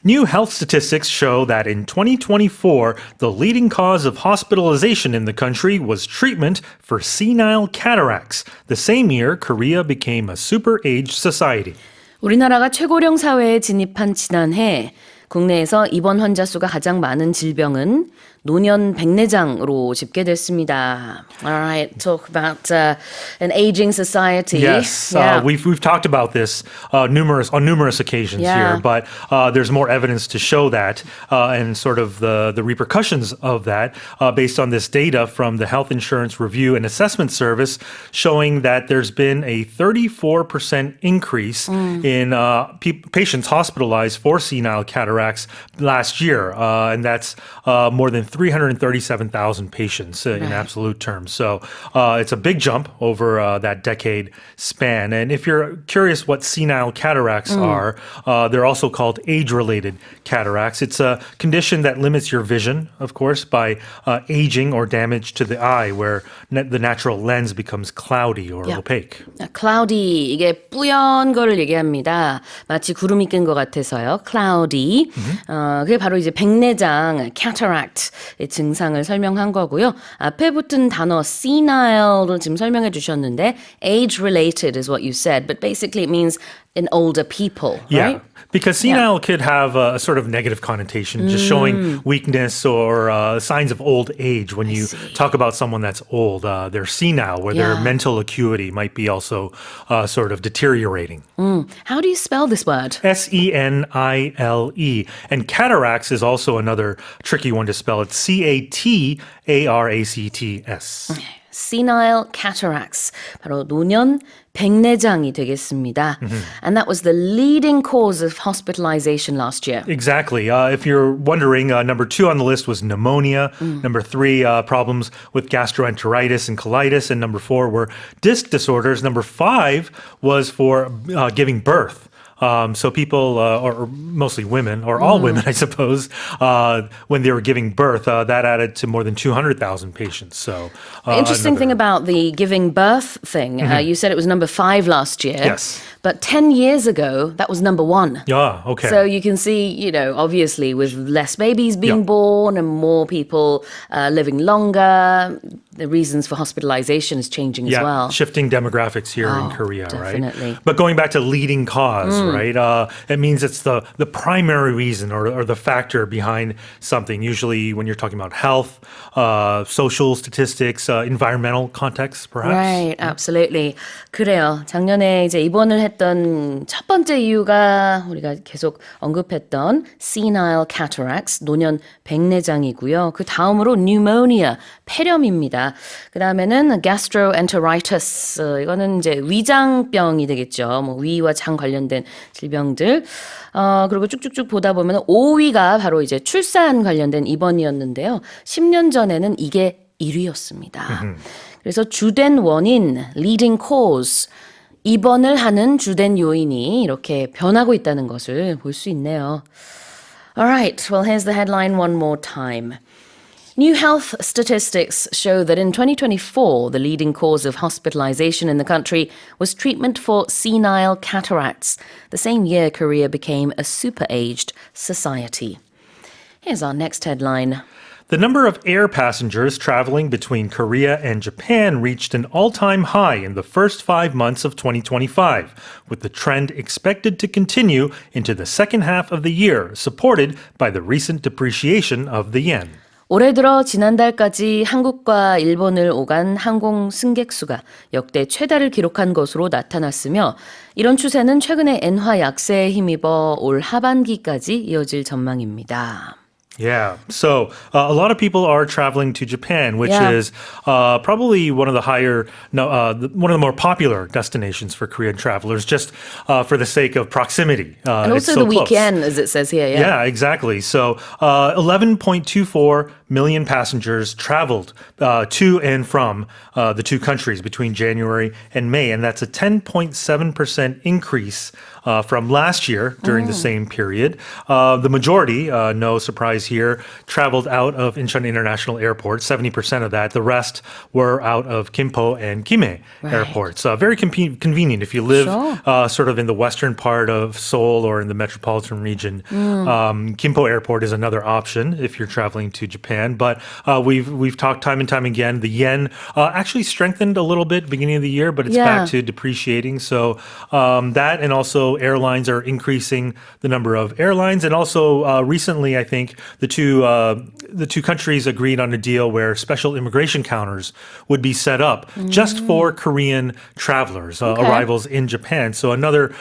New health statistics show that in 2024, the leading cause of hospitalization in the country was treatment for senile cataracts. The same year, Korea became a super-aged society. 우리나라가 최고령 사회에 진입한 지난해 국내에서 입원 환자 수가 가장 많은 질병은 노년 백내장으로 집계됐습니다. All right, talk about an aging society. Yes, we've talked about this on numerous occasions here, but there's more evidence to show that and sort of the repercussions of that based on this data from the Health Insurance Review and Assessment Service showing that there's been a 34% increase in patients hospitalized for senile cataracts last year, and that's more than 337,000 patients in absolute terms. So it's a big jump over that decade span. And if you're curious what senile cataracts are, they're also called age-related cataracts. It's a condition that limits your vision, of course, by aging or damage to the eye, where the natural lens becomes cloudy or opaque. Cloudy, 이게 뿌연 거를 얘기합니다. 마치 구름이 낀 것 같아서요. Cloudy. 그게 바로 이제 백내장, cataract 의 증상을 설명한 거고요. 앞에 붙은 단어 senile를 지금 설명해 주셨는데 age-related is what you said, but basically it means in older people, right? Yeah, because senile could have a sort of negative connotation, just showing weakness or signs of old age. When you talk about someone that's old, they're senile, where their mental acuity might be also sort of deteriorating. How do you spell this word? Senile. And cataracts is also another tricky one to spell. It's Cataracts. Senile cataracts. 바로 노년 백내장이 되겠습니다. And that was the leading cause of hospitalization last year. Exactly. If you're wondering, number 2 on the list was pneumonia. Number 3, problems with gastroenteritis and colitis. And number 4 were disc disorders. Number 5 was for giving birth. So people, or mostly women, or all women, I suppose, when they were giving birth, that added to more than 200,000 patients. So, interesting thing about the giving birth thing, you said it was number 5 last year. Yes. But 10 years ago, that was number 1. Yeah, okay. So you can see, obviously with less babies being born and more people living longer, the reasons for hospitalization is changing as well. Shifting demographics here in Korea, definitely. right? But going back to leading cause, right? It means it's the primary reason or the factor behind something. Usually when you're talking about health, social statistics, environmental context, perhaps. Right, absolutely. 그래요. 작년에 이제 입원을 했던 첫 번째 이유가 우리가 계속 언급했던 senile cataracts, 노년 백내장이고요. 그 다음으로 pneumonia, 폐렴입니다. 그 다음에는 gastroenteritis, 이거는 이제 위장병이 되겠죠. 뭐 위와 장 관련된 질병들. 그리고 쭉쭉쭉 보다 보면 5위가 바로 이제 출산 관련된 입원이었는데요. 10년 전에는 이게 1위였습니다. 그래서 주된 원인, leading cause, 입원을 하는 주된 요인이 이렇게 변하고 있다는 것을 볼 수 있네요. Alright, well here's the headline one more time. New health statistics show that in 2024, the leading cause of hospitalization in the country was treatment for senile cataracts. The same year, Korea became a super-aged society. Here's our next headline. The number of air passengers traveling between Korea and Japan reached an all-time high in the first 5 months of 2025, with the trend expected to continue into the second half of the year, supported by the recent depreciation of the yen. 올해 들어 지난달까지 한국과 일본을 오간 항공 승객 수가 역대 최다를 기록한 것으로 나타났으며 이런 추세는 최근의 엔화 약세에 힘입어 올 하반기까지 이어질 전망입니다. Yeah. So a lot of people are traveling to Japan, which is probably one of the one of the more popular destinations for Korean travelers, just for the sake of proximity. And also the weekend, as it says here. Yeah, exactly. So 11.24 million passengers traveled to and from the two countries between January and May, and that's a 10.7% increase from last year during the same period. The majority, no surprise here, traveled out of Incheon International Airport, 70% of that. The rest were out of Gimpo and Gimhae airports. Very convenient if you live sort of in the western part of Seoul or in the metropolitan region. Gimpo Airport is another option if you're traveling to Japan. But we've talked time and time again, the yen actually strengthened a little bit beginning of the year, but it's back to depreciating. So that and also airlines are increasing the number of airlines. And also recently, I think the two countries agreed on a deal where special immigration counters would be set up just for Korean travelers, arrivals in Japan. So another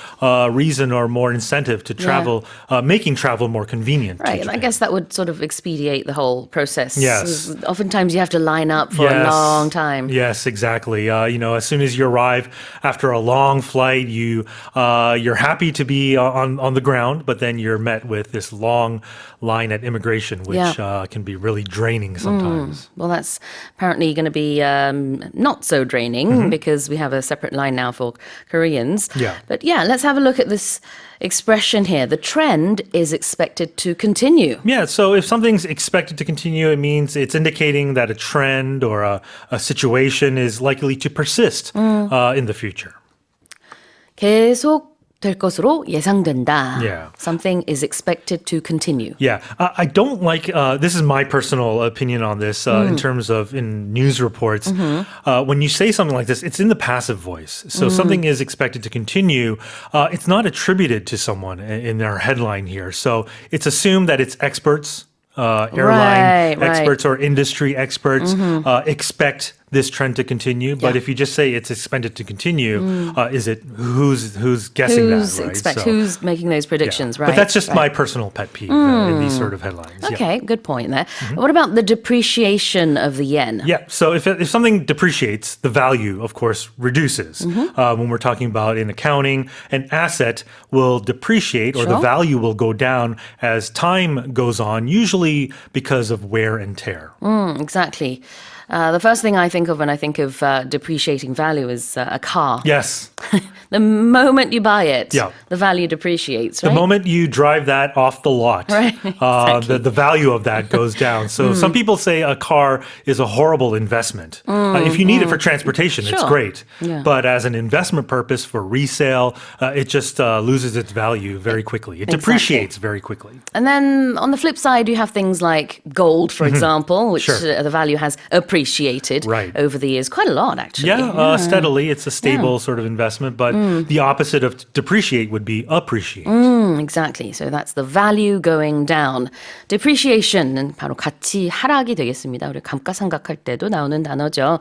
reason or more incentive to travel, making travel more convenient. Right, and I guess that would sort of expedite the whole process. Yes. Oftentimes you have to line up for a long time. Yes, exactly. As soon as you arrive after a long flight, you're happy to be on the ground, but then you're met with this long line at immigration, which can be really draining sometimes. Well, that's apparently going to be not so draining because we have a separate line now for Koreans. Yeah. But let's have a look at this expression here. The trend is expected to continue. Yeah, so if something's expected to continue, it means it's indicating that a trend or a situation is likely to persist in the future. 계속 될 것으로 예상된다. Yeah. Something is expected to continue. Yeah, I don't like, this is my personal opinion on this in terms of in news reports. When you say something like this, it's in the passive voice. So something is expected to continue. It's not attributed to someone in our headline here. So it's assumed that it's experts, airline experts or industry experts expect this trend to continue. But if you just say it's expected to continue, is it who's guessing that, right? Who's making those predictions, right? But that's just my personal pet peeve in these sort of headlines. Okay, good point there. What about the depreciation of the yen? Yeah, so if something depreciates, the value, of course, reduces. When we're talking about in accounting, an asset will depreciate or the value will go down as time goes on, usually because of wear and tear. Exactly. The first thing I think of when I think of depreciating value is a car. Yes. The moment you buy it, the value depreciates, right? The moment you drive that off the lot, exactly. the value of that goes down. So some people say a car is a horrible investment. If you need it for transportation, it's great. Yeah. But as an investment purpose for resale, it just loses its value very quickly. It depreciates very quickly. And then on the flip side, you have things like gold, for example, which the value has appreciated over the years. Quite a lot, actually. Yeah, steadily. It's a stable sort of investment. But the opposite of depreciate would be appreciate. Exactly. So that's the value going down. Depreciation은 바로 가치 하락이 되겠습니다. 우리 감가상각할 때도 나오는 단어죠.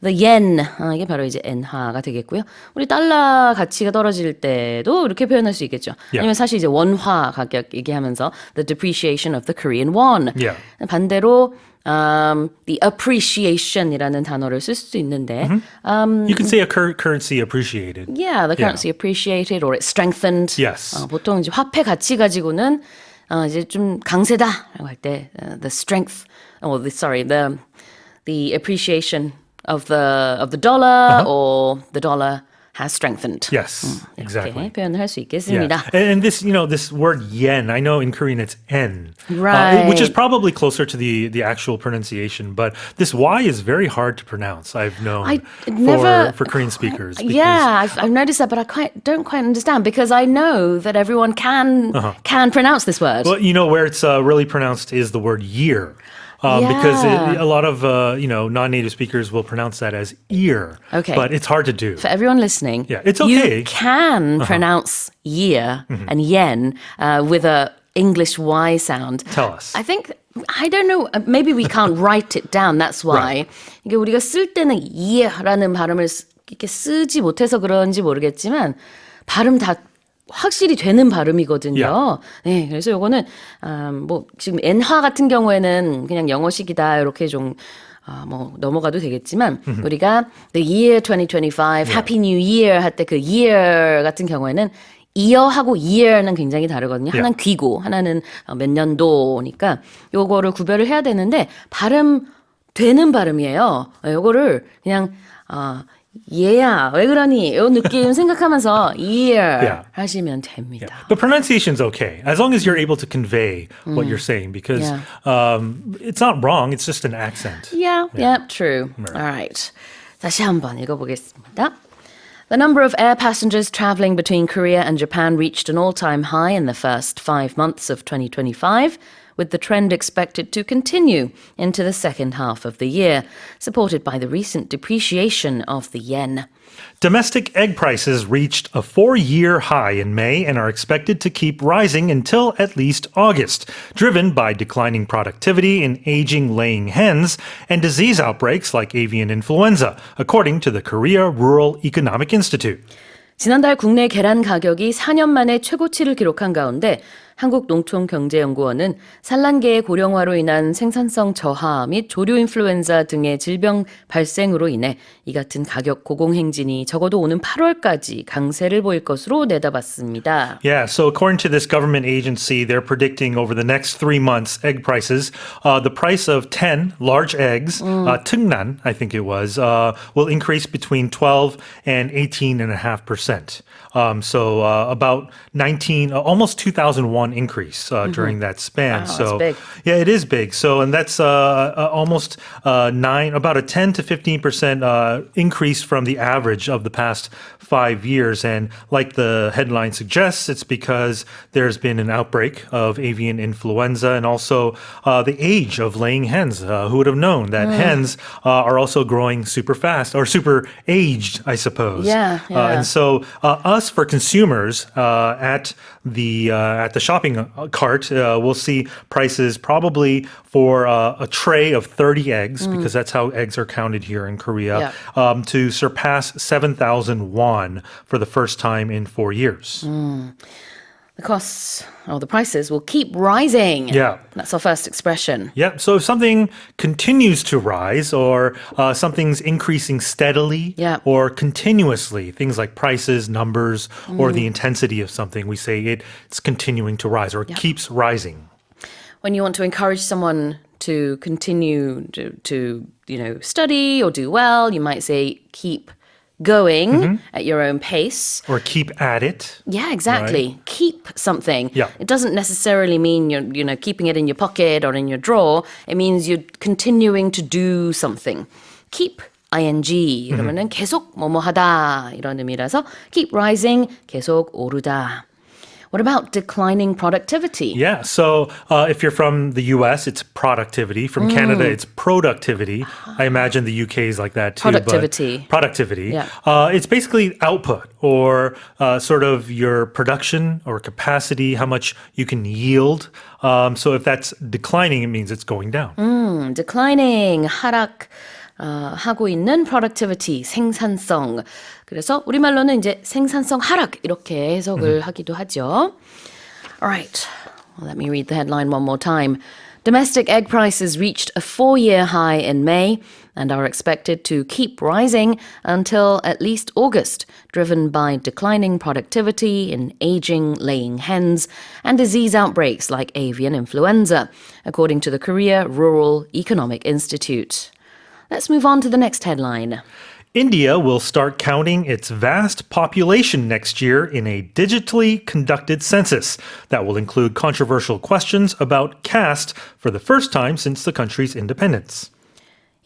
The yen, 이게 바로 이제 엔화가 되겠고요. 우리 달러 가치가 떨어질 때도 이렇게 표현할 수 있겠죠. 아니면 사실 이제 원화 가격 얘기하면서 the depreciation of the Korean won. 반대로 the appreciation이라는 단어를 쓸 수도 있는데 You can say a currency appreciated. Yeah, the currency appreciated or it strengthened. Yes. 보통 이제 화폐 가치 가지고는 이제 좀 강세다라고 할 때 the strength or the appreciation of the dollar or the dollar has strengthened. Yes, exactly. 이렇게 표현을 할 수 있겠습니다. And this, this word yen, I know in Korean it's en, Right. which is probably closer to the actual pronunciation. But this Y is very hard to pronounce. I've known for Korean speakers. Yeah, I've noticed that, but I don't quite understand because I know that everyone can pronounce this word. Well, where it's really pronounced is the word year. Because a lot of non-native speakers will pronounce that as ear. Okay. But it's hard to do. For everyone listening, it's okay. You can pronounce year and yen with a English Y sound. Tell us. I don't know. Maybe we can't write it down. That's why. 이게 우리가 쓸 때는 year라는 발음을 이렇게 쓰지 못해서 그런지 모르겠지만 발음 다 확실히 되는 발음이거든요. 네, 그래서 요거는 지금 엔화 같은 경우에는 그냥 영어식이다 이렇게 좀 넘어가도 되겠지만 우리가 the year 2025, Happy New Year 할 때 그 year 같은 경우에는 year하고 year는 굉장히 다르거든요. 하나는 귀고, 하나는 몇 년도니까 요거를 구별을 해야 되는데 되는 발음이에요. 요거를 그냥 얘야 왜 그러니 요 느낌 생각하면서 year 하시면 됩니다. The pronunciation's okay as long as you're able to convey what you're saying because it's not wrong. It's just an accent. Yeah, true. All right. 다시 한번 읽어보겠습니다. The number of air passengers traveling between Korea and Japan reached an all-time high in the first 5 months of 2025, with the trend expected to continue into the second half of the year, supported by the recent depreciation of the yen. Domestic egg prices reached a 4-year high in May and are expected to keep rising until at least August, driven by declining productivity in aging laying hens and disease outbreaks like avian influenza, according to the Korea Rural Economic Institute. 지난달 국내 계란 가격이 4년 만에 최고치를 기록한 가운데 한국농촌경제연구원은 산란계의 고령화로 인한 생산성 저하 및 조류 인플루엔자 등의 질병 발생으로 인해 이 같은 가격 고공행진이 적어도 오는 8월까지 강세를 보일 것으로 내다봤습니다. Yeah, so according to this government agency, they're predicting over the next 3 months egg prices, the price of 10 large eggs, tungnan, I think it was, will increase between 12 and 18.5%. So about 19, almost 2001 increase during that span. Wow, so that's big. yeah, it is big. So and that's almost about a 10 to 15% increase from the average of the past 5 years. And like the headline suggests, it's because there's been an outbreak of avian influenza and also the age of laying hens. Who would have known that hens are also growing super fast or super aged, I suppose. Yeah. And so us for consumers at the shopping cart, we'll see prices probably for a tray of 30 eggs, because that's how eggs are counted here in Korea, to surpass 7,000 won for the first time in 4 years. The prices will keep rising. Yeah. That's our first expression. Yeah, so if something continues to rise or something's increasing steadily or continuously, things like prices, numbers, or the intensity of something, we say it's continuing to rise or it keeps rising. When you want to encourage someone to continue to study or do well, you might say keep going at your own pace. Or keep at it. Yeah, exactly. Right? Keep something. Yeah. It doesn't necessarily mean you're keeping it in your pocket or in your drawer. It means you're continuing to do something. Keep ing 이러면은 계속 뭐뭐하다 이런 의미라서 keep rising 계속 오르다. What about declining productivity? Yeah, so if you're from the US, it's productivity. From Canada, it's productivity. I imagine the UK is like that too. Productivity. Productivity. Yeah. It's basically output or sort of your production or capacity, how much you can yield. So if that's declining, it means it's going down. Declining, 하락. 하고 있는 productivity, 생산성. 그래서 우리말로는 이제 생산성 하락 이렇게 해석을 하기도 하죠. All right. Well, let me read the headline one more time. Domestic egg prices reached a 4-year high in May and are expected to keep rising until at least August, driven by declining productivity in aging laying hens and disease outbreaks like avian influenza, according to the Korea Rural Economic Institute. Let's move on to the next headline. India will start counting its vast population next year in a digitally conducted census that will include controversial questions about caste for the first time since the country's independence.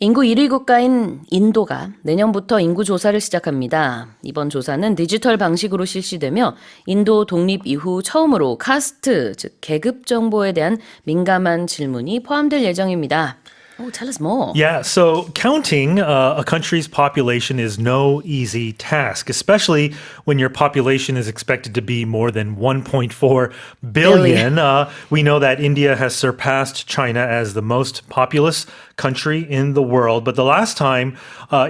인구 1위 국가인 인도가 내년부터 인구 조사를 시작합니다. 이번 조사는 디지털 방식으로 실시되며 인도 독립 이후 처음으로 카스트, 즉 계급 정보에 대한 민감한 질문이 포함될 예정입니다. Oh, tell us more. Yeah, so counting a country's population is no easy task, especially when your population is expected to be more than 1.4 billion. We know that India has surpassed China as the most populous country in the world. But the last time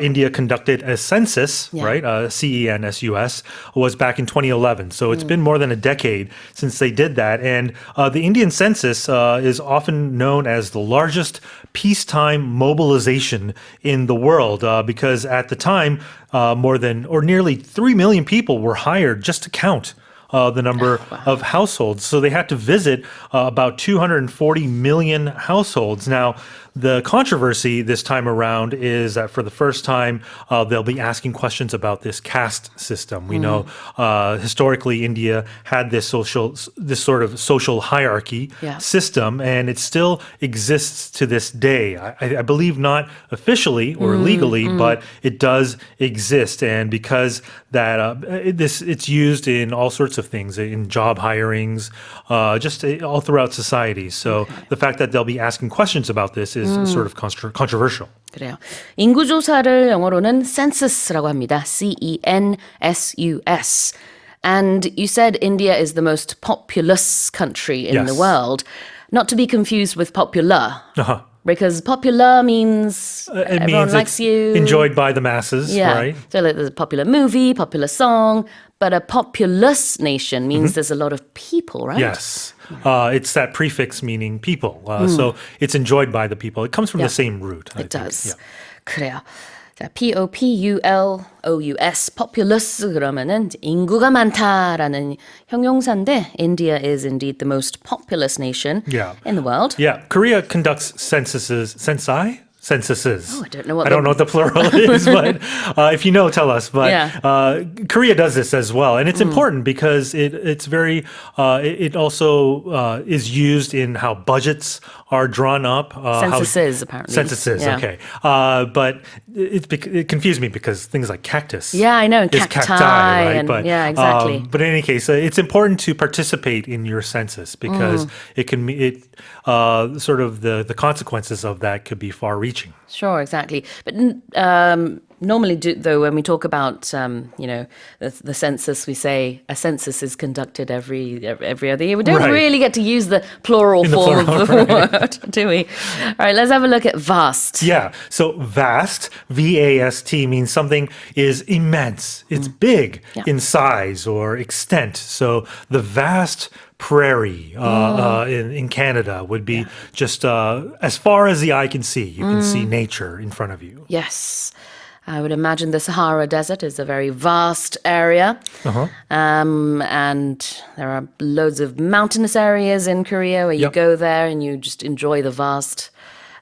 India conducted a census, right, CENSUS, was back in 2011. So it's been more than a decade since they did that. And the Indian census is often known as the largest peacetime mobilization in the world because at the time, more than or nearly 3 million people were hired just to count the number of households. So they had to visit about 240 million households. Now, the controversy this time around is that for the first time, they'll be asking questions about this caste system. We know historically India had this sort of social hierarchy system, and it still exists to this day. I believe not officially or legally, but it does exist. And because that it's used in all sorts of things, in job hirings, just all throughout society. So the fact that they'll be asking questions about this is sort of controversial. 그래요. 인구조사를 영어로는 census라고 합니다. CENSUS. And you said India is the most populous country in the Yes. world. Not to be confused with popular. Uh-huh. Because popular means It everyone means likes it's you. enjoyed by the masses, Yeah. right? So like, there's a popular movie, popular song, but a populous nation means there's a lot of people, right? Yes. It's that prefix meaning people. So it's enjoyed by the people. It comes from the same root. I It think. does. Yeah. 그래요. 자, populous, populous 그러면은 인구가 많다라는 형용사인데 India is indeed the most populous nation Yeah. in the world. Yeah, Korea conducts censuses. Censuses. Oh, I don't know what the plural is, but if you know, tell us. But Yeah. Korea does this as well, and it's important because it's very. It also is used in how budgets are drawn up. Censuses, apparently. Censuses, Yeah. okay. But it confused me because things like cactus. Yeah, I know, and is cacti, right? and- But, yeah, exactly. But in any case, it's important to participate in your census because it can sort of the consequences of that could be far-reaching. Sure, exactly. But normally, though, when we talk about the census, we say a census is conducted every other year. We don't Right. really get to use the plural In the form plural, of the word, do we? All right, let's have a look at vast. Yeah. So vast, V-A-S-T, means something is immense. It's big in size or extent. So the vast prairie in Canada would be just as far as the eye can see. You can see nature in front of you. Yes. I would imagine the Sahara Desert is a very vast area. And there are loads of mountainous areas in Korea where you Yep. go there and you just enjoy the vast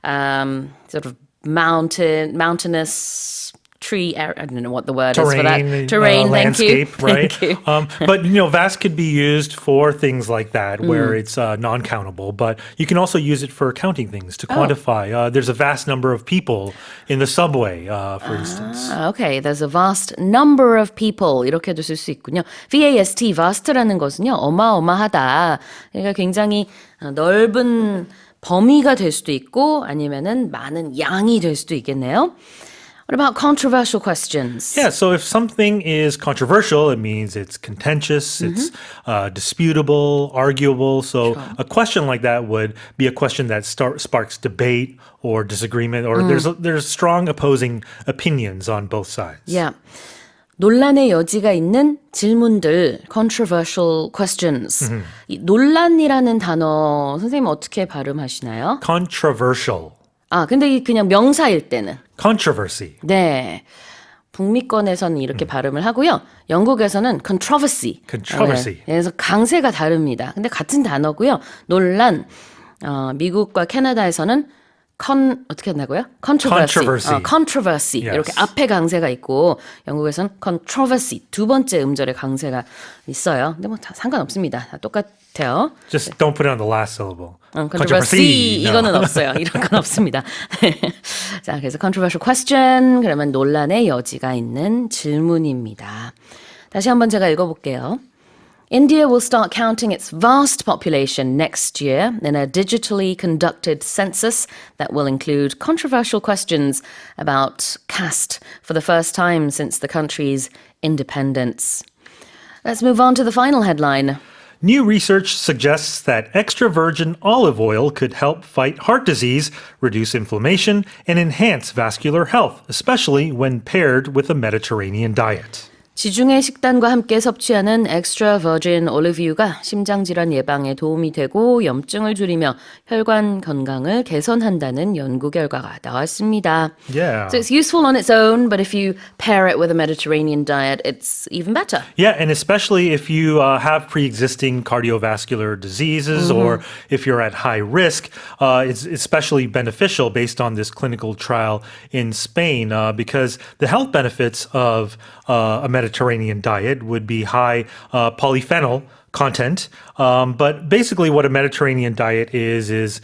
sort of mountainous tree area. I don't know what the word is for that. Terrain, thank you. landscape, right? Thank you. But vast could be used for things like that, where it's non-countable. But you can also use it for counting things to quantify. There's a vast number of people in the subway, for instance. Okay, there's a vast number of people 이렇게도 쓸 수 있군요. VAST, vast라는 것은요 어마어마하다. 그러니까 굉장히 넓은 범위가 될 수도 있고 아니면은 많은 양이 될 수도 있겠네요. What about controversial questions? Yeah, so if something is controversial, it means it's contentious, it's disputable, arguable. So a question like that would be a question that sparks debate or disagreement, or there's strong opposing opinions on both sides. Yeah. 논란의 여지가 있는 질문들, controversial questions. 이 논란이라는 단어 선생님 어떻게 발음하시나요? Controversial. 근데 이 그냥 명사일 때는 Controversy. 네. 북미권에서는 이렇게 발음을 하고요. 영국에서는 controversy. Controversy. 네. 그래서 강세가 다릅니다. 근데 같은 단어고요. 논란. 미국과 캐나다에서는 어떻게 한다고요? Controversy. Controversy. Yes. 이렇게 앞에 강세가 있고 영국에서는 controversy. 두 번째 음절에 강세가 있어요. 근데 뭐 다 상관없습니다. 다 똑같아요. Just don't put it on the last syllable. controversy No. 이거는 없어요. 이런 건 없습니다. 자, 그래서 controversial question 그러면 논란의 여지가 있는 질문입니다. 다시 한번 제가 읽어볼게요. India will start counting its vast population next year in a digitally conducted census that will include controversial questions about caste for the first time since the country's independence. Let's move on to the final headline. New research suggests that extra virgin olive oil could help fight heart disease, reduce inflammation, and enhance vascular health, especially when paired with a Mediterranean diet. 지중해 식단과 함께 섭취하는 extra virgin olive유가 심장 질환 예방에 도움이 되고 염증을 줄이며 혈관 건강을 개선한다는 연구 결과가 나왔습니다. Yeah. So it's useful on its own, but if you pair it with a Mediterranean diet, it's even better. Yeah, and especially if you have pre-existing cardiovascular diseases or if you're at high risk, it's especially beneficial based on this clinical trial in Spain because the health benefits of a Mediterranean diet would be high polyphenol content. But basically what a Mediterranean diet is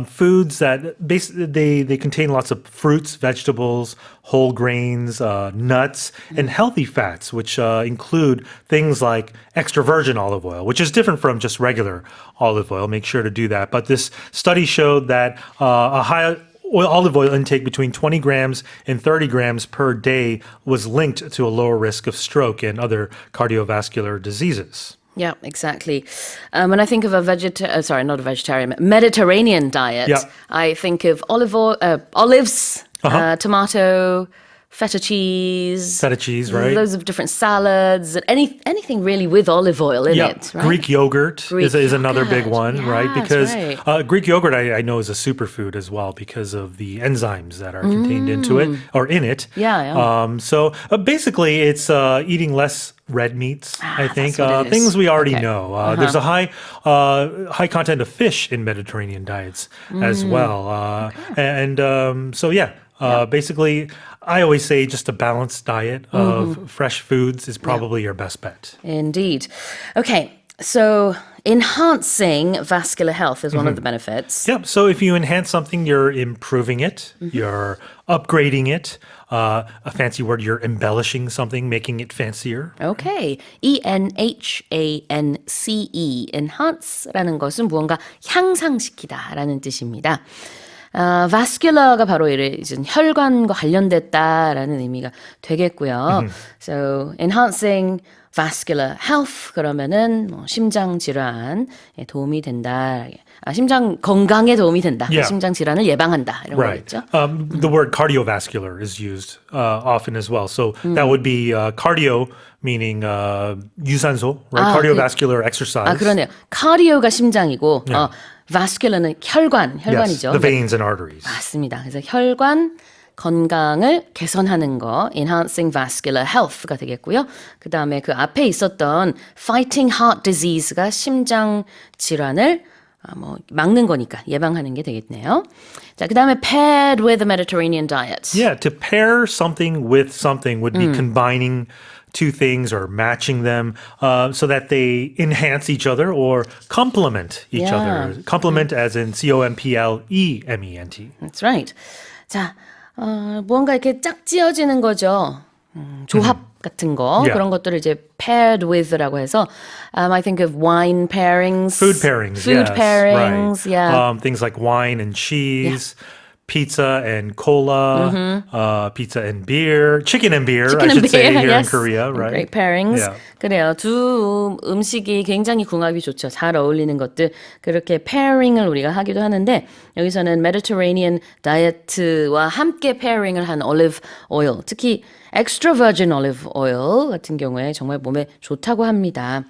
foods that they contain lots of fruits, vegetables, whole grains, nuts, and healthy fats, which include things like extra virgin olive oil, which is different from just regular olive oil. Make sure to do that. But this study showed that a high olive oil intake between 20 grams and 30 grams per day was linked to a lower risk of stroke and other cardiovascular diseases. Yeah, exactly. When I think of a not a vegetarian, Mediterranean diet, Yeah. I think of olives, tomato, feta cheese. Feta cheese, right? Loads of different salads, and anything really with olive oil in it, right? Greek yogurt Greek is another big yogurt. one, Yeah, right? that's Because right. Greek yogurt I know is a superfood as well because of the enzymes that are contained into it or in it. Yeah. So basically, it's eating less red meats. I think that's what it is. things we already Okay. know. There's a high content of fish in Mediterranean diets as well, so yeah. Basically, I always say just a balanced diet of fresh foods is probably your best bet. Indeed. Okay, so enhancing vascular health is one of the benefits. Yep. So if you enhance something, you're improving it, you're upgrading it. A fancy word, you're embellishing something, making it fancier. Okay. enhance, enhance라는 것은 무언가 향상시키다라는 뜻입니다. vascular가 바로 이제 혈관과 관련됐다라는 의미가 되겠고요. So enhancing vascular health 그러면은 뭐 심장 질환에 도움이 된다. 심장 건강에 도움이 된다. Yeah. 심장 질환을 예방한다. 이런 Right. 거겠죠. The word cardiovascular is used often as well. So that would be cardio, meaning 유산소, right? Cardiovascular exercise. 그러네요. 카디오가 심장이고 vascular는 Yes, 혈관이죠. the veins and arteries. 맞습니다. 그래서 혈관 건강을 개선하는 거, enhancing vascular health가 되겠고요. 그 다음에 그 앞에 있었던 fighting heart disease가 심장 질환을 막는 거니까 예방하는 게 되겠네요. 자, 그 다음에 paired with a Mediterranean diet. Yeah, to pair something with something would be combining two things or matching them so that they enhance each other or complement each other. Complement as in complement. That's right. 자, 무언가 이렇게 짝지어지는 거죠. 조합 같은 거 Yeah. 그런 것들을 이제 paired with라고 해서 I think of wine pairings, Food pairings, food yes, pairings, right. yeah. Things like wine and cheese, pizza and cola, pizza and beer, chicken and beer, I should say here in yes. Korea, right? Great pairings. Yeah. 그래요. 두 음식이 굉장히 궁합이 좋죠. 잘 어울리는 것들. 그렇게 pairing을 우리가 하기도 하는데 여기서는 Mediterranean 다이어트와 함께 pairing을 한 olive oil, 특히 extra virgin olive oil 같은 경우에 정말 몸에 좋다고 합니다.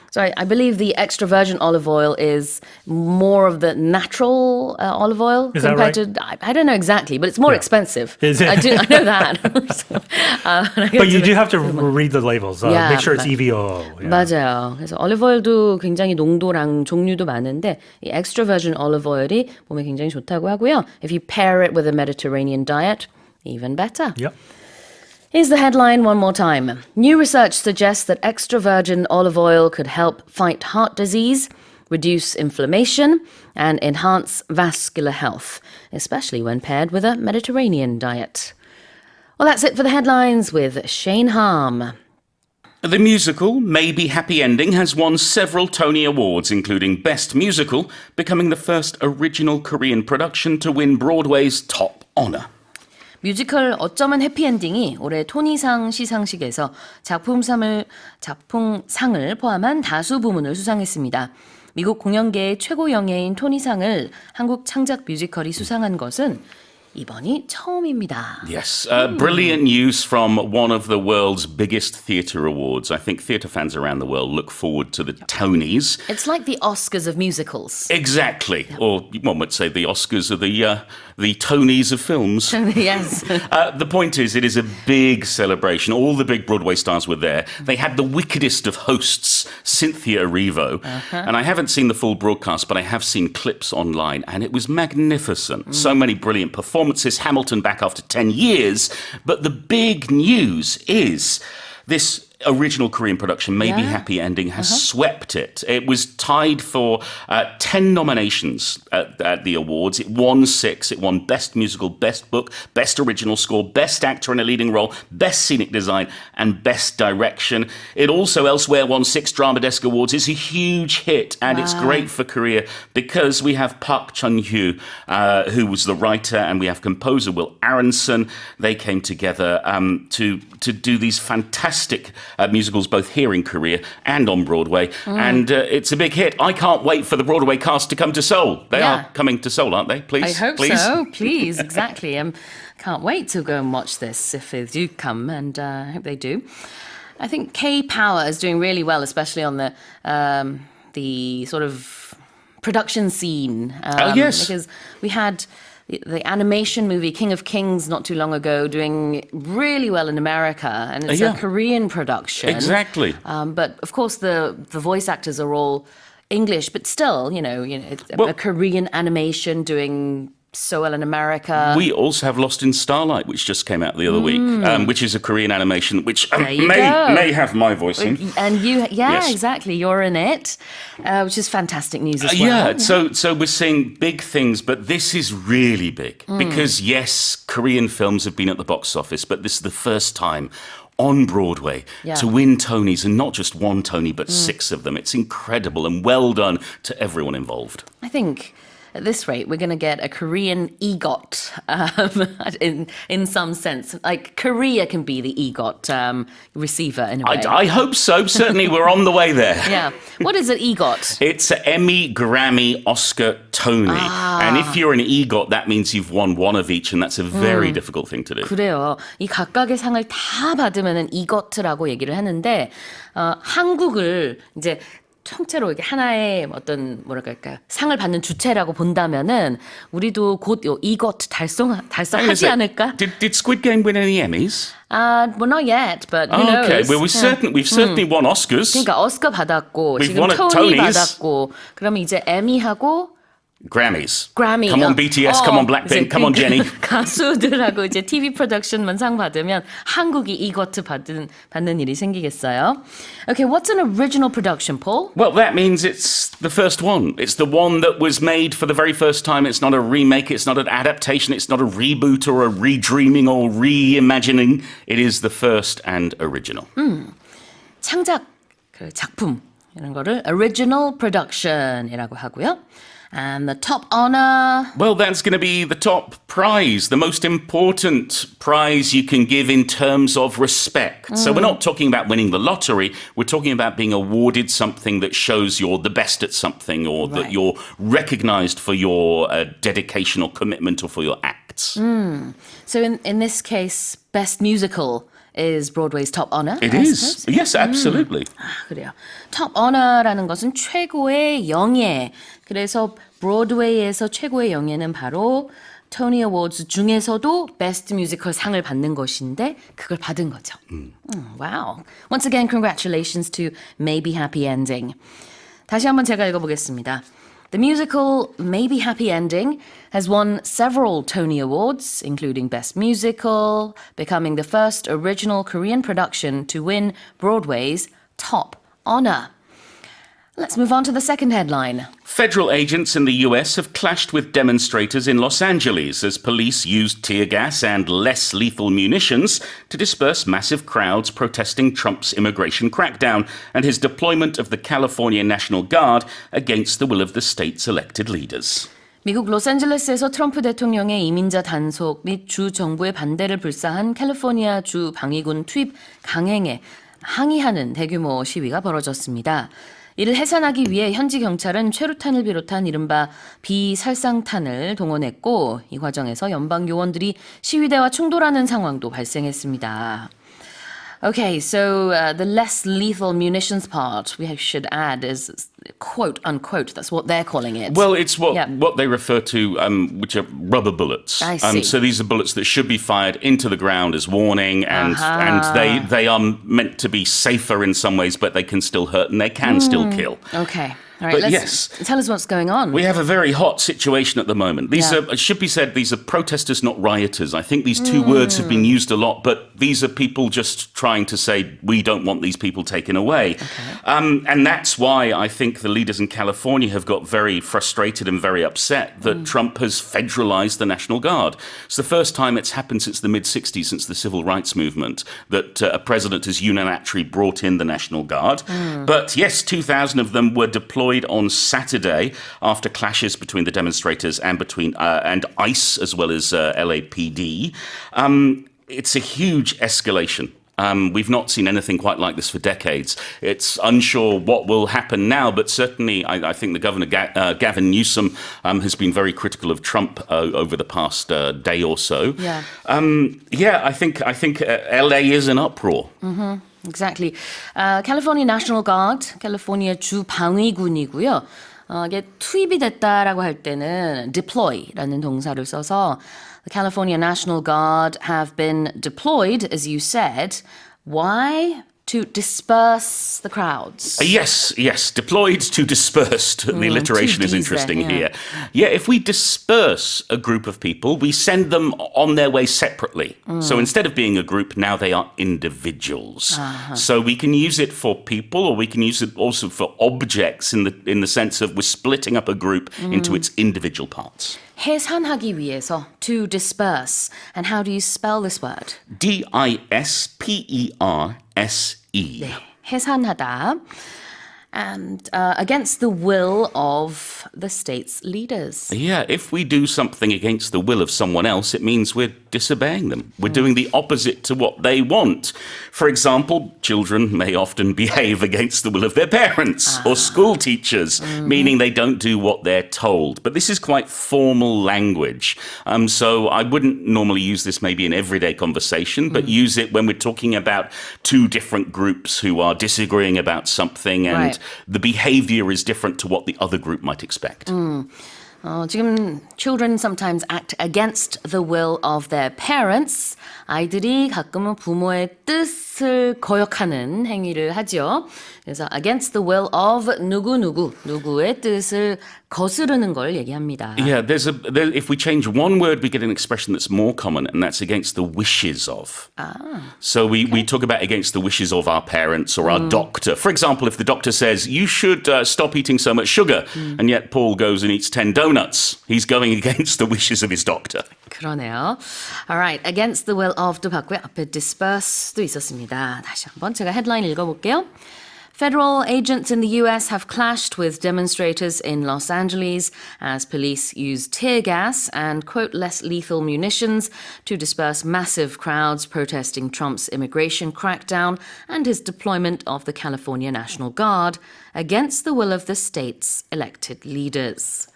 So I believe the extra virgin olive oil is more of the natural olive oil Is that compared right? to I don't know exactly, but it's more expensive. Is it? I know that. But you do have to read the labels. Yeah, Make sure it's but- EVOO. Yeah. 맞아요. 그래서 올리브 오일도 굉장히 농도랑 종류도 많은데 이 extra virgin olive oil이 몸에 굉장히 좋다고 하고요. If you pair it with a Mediterranean diet, even better. Yep. Here's the headline one more time. New research suggests that extra virgin olive oil could help fight heart disease, reduce inflammation, and enhance vascular health, especially when paired with a Mediterranean diet. Well, that's it for the headlines with Shane Harm. The musical, Maybe Happy Ending, has won several Tony Awards, including Best Musical, becoming the first original Korean production to win Broadway's top honor. 뮤지컬 어쩌면 해피엔딩이 올해 토니상 시상식에서 작품상을 포함한 다수 부문을 수상했습니다. 미국 공연계의 최고 영예인 토니상을 한국 창작 뮤지컬이 수상한 것은 이번이 처음입니다. Yes, brilliant news from one of the world's biggest theatre awards. I think theatre fans around the world look forward to the Tonys. It's like the Oscars of musicals. Exactly, or one would say the Oscars are the Tonys of films. yes. The point is, it is a big celebration. All the big Broadway stars were there. They had the wickedest of hosts, Cynthia Erivo. And I haven't seen the full broadcast, but I have seen clips online, and it was magnificent. So many brilliant performances. Hamilton back after 10 years. But the big news is this original Korean production, Maybe Happy Ending, has swept it. It was tied for 10 nominations at the awards. It won 6. It won Best Musical, Best Book, Best Original Score, Best Actor in a Leading Role, Best Scenic Design, and Best Direction. It also elsewhere won 6 Drama Desk Awards. It's a huge hit, and it's great for Korea because we have Park Chun-hyo, who was the writer, and we have composer Will Aronson. They came together to do these fantastic musicals both here in Korea and on Broadway. And it's a big hit. I can't wait for the Broadway cast to come to Seoul. They are coming to Seoul, aren't they? Please, I hope please. so. Please, exactly. Can't wait to go and watch this if they do come, and I hope they do. I think K-Power is doing really well, especially on the sort of production scene. Yes. Because we had the animation movie King of Kings not too long ago doing really well in America, and it's a Korean production. Exactly. But of course the voice actors are all English, but still, it's a Korean animation doing so well in America. We also have Lost in Starlight, which just came out the other week, which is a Korean animation, which you may have my voice in. And you, Yes. exactly, you're in it, which is fantastic news as well. Yeah, so we're seeing big things, but this is really big because, yes, Korean films have been at the box office, but this is the first time on Broadway to win Tonys, and not just one Tony, but 6 of them. It's incredible, and well done to everyone involved. I think at this rate, we're going to get a Korean EGOT in some sense. Like Korea can be the EGOT receiver in a way. I hope so. Certainly, we're on the way there. Yeah. What is an EGOT? It's an Emmy, Grammy, Oscar, Tony. And if you're an EGOT, that means you've won one of each, and that's a very difficult thing to do. 그래요. 이 각각의 상을 다 받으면은 EGOT라고 얘기를 하는데 한국을 이제 통째로 이게 하나의 어떤 뭐랄까 상을 받는 주체라고 본다면은 우리도 곧 EGOT 달성하지 않을까? Did Squid Game win any Emmys? Well, not yet, but who knows? Okay, well, we've certainly won Oscars. 그러니까 오스카 받았고 We've 지금 won a 토니 Tonys. 받았고 그러면 이제 에미하고 Grammys. Grammy. Come on BTS, come on Blackpink, come on Jenny. 가수들하고 이제 TV 프로덕션만 상 받으면 한국이 이거트 받는 일이 생기겠어요. Okay, what's an original production, Paul? Well, that means it's the first one. It's the one that was made for the very first time. It's not a remake, it's not an adaptation, it's not a reboot or a redreaming or reimagining. It is the first and original. 창작 그 작품 이런 거를 original production이라고 하고요. And the top honor. Well, that's going to be the top prize, the most important prize you can give in terms of respect. So we're not talking about winning the lottery. We're talking about being awarded something that shows you're the best at something, or that you're recognized for your dedication or commitment, or for your acts. So in this case, best musical is Broadway's top honor. It I is. suppose. Yes, absolutely. 그래요. top honor라는 것은 최고의 영예. 그래서 브로드웨이에서 최고의 영예는 바로 토니 어워즈 중에서도 베스트 뮤지컬 상을 받는 것인데 그걸 받은 거죠. Wow. Once again, congratulations to Maybe Happy Ending. 다시 한번 제가 읽어보겠습니다. The musical Maybe Happy Ending has won several Tony Awards, including Best Musical, becoming the first original Korean production to win Broadway's top honor. Let's move on to the second headline. Federal agents in the US have clashed with demonstrators in Los Angeles as police used tear gas and less lethal munitions to disperse massive crowds protesting Trump's immigration crackdown and his deployment of the California National Guard against the will of the state's elected leaders. 미국 로스앤젤레스에서 트럼프 대통령의 이민자 단속 및 주 정부의 반대를 불사한 캘리포니아 주 방위군 투입 강행에 항의하는 대규모 시위가 벌어졌습니다. 이를 해산하기 위해 현지 경찰은 최루탄을 비롯한 이른바 비살상탄을 동원했고 이 과정에서 연방 요원들이 시위대와 충돌하는 상황도 발생했습니다. Okay, so the less lethal munitions part we should add is quote unquote. That's what they're calling it. Well, it's what Yeah. what they refer to, which are rubber bullets. I see. So these are bullets that should be fired into the ground as warning, and they are meant to be safer in some ways, but they can still hurt and they can still kill. Okay. All right, But let's yes. tell us what's going on. We have a very hot situation at the moment. These Yeah. are, it should be said, these are protesters, not rioters. I think these two words have been used a lot, but these are people just trying to say, we don't want these people taken away. And that's why I think the leaders in California have got very frustrated and very upset that Trump has federalized the National Guard. It's the first time it's happened since the mid-60s, since the Civil Rights Movement, that a president has unilaterally brought in the National Guard. But yes, 2,000 of them were deployed on Saturday after clashes between the demonstrators and and ICE as well as LAPD. It's a huge escalation. We've not seen anything quite like this for decades. It's unsure what will happen now, but certainly I think the Governor Gavin Newsom has been very critical of Trump over the past day or so. Yeah. I think LA is in uproar. Exactly. California National Guard, 캘리포니아 주 방위군이고요. 이게 투입이 됐다라고 할 때는 deploy라는 동사를 써서 the California National Guard have been deployed, as you said. Why? To disperse the crowds. Yes, deployed to dispersed. The alliteration is Ds interesting there, yeah. here. Yeah, if we disperse a group of people, we send them on their way separately. So instead of being a group, now they are individuals. So we can use it for people, or we can use it also for objects in the sense of we're splitting up a group into its individual parts. 해산하기 위해서, to disperse. And how do you spell this word? DISPERSE. 네, 해산하다. And against the will of the state's leaders. Yeah, if we do something against the will of someone else, it means we're disobeying them. We're doing the opposite to what they want. For example, children may often behave against the will of their parents or school teachers, meaning they don't do what they're told. But this is quite formal language. So I wouldn't normally use this maybe in everyday conversation, but use it when we're talking about two different groups who are disagreeing about something and Right. the behavior is different to what the other group might expect. 지금 children sometimes act against the will of their parents. 아이들이 가끔은 부모의 뜻을 거역하는 행위를 하죠. 그래서 against the will of 누구의 뜻을 거스르는 걸 얘기합니다. Yeah, if we change one word, we get an expression that's more common, and that's against the wishes of. So we talk about against the wishes of our parents or our doctor. For example, if the doctor says, you should stop eating so much sugar, and yet Paul goes and eats 10 donuts, he's going against the wishes of his doctor. 그러네요. Alright, against the will of도 봤고요. 앞에 disperse도 있었습니다. 다시 한번 제가 헤드라인 읽어볼게요. Federal agents in the US have clashed with demonstrators in Los Angeles as police used tear gas and, quote, less lethal munitions to disperse massive crowds protesting Trump's immigration crackdown and his deployment of the California National Guard against the will of the state's elected leaders.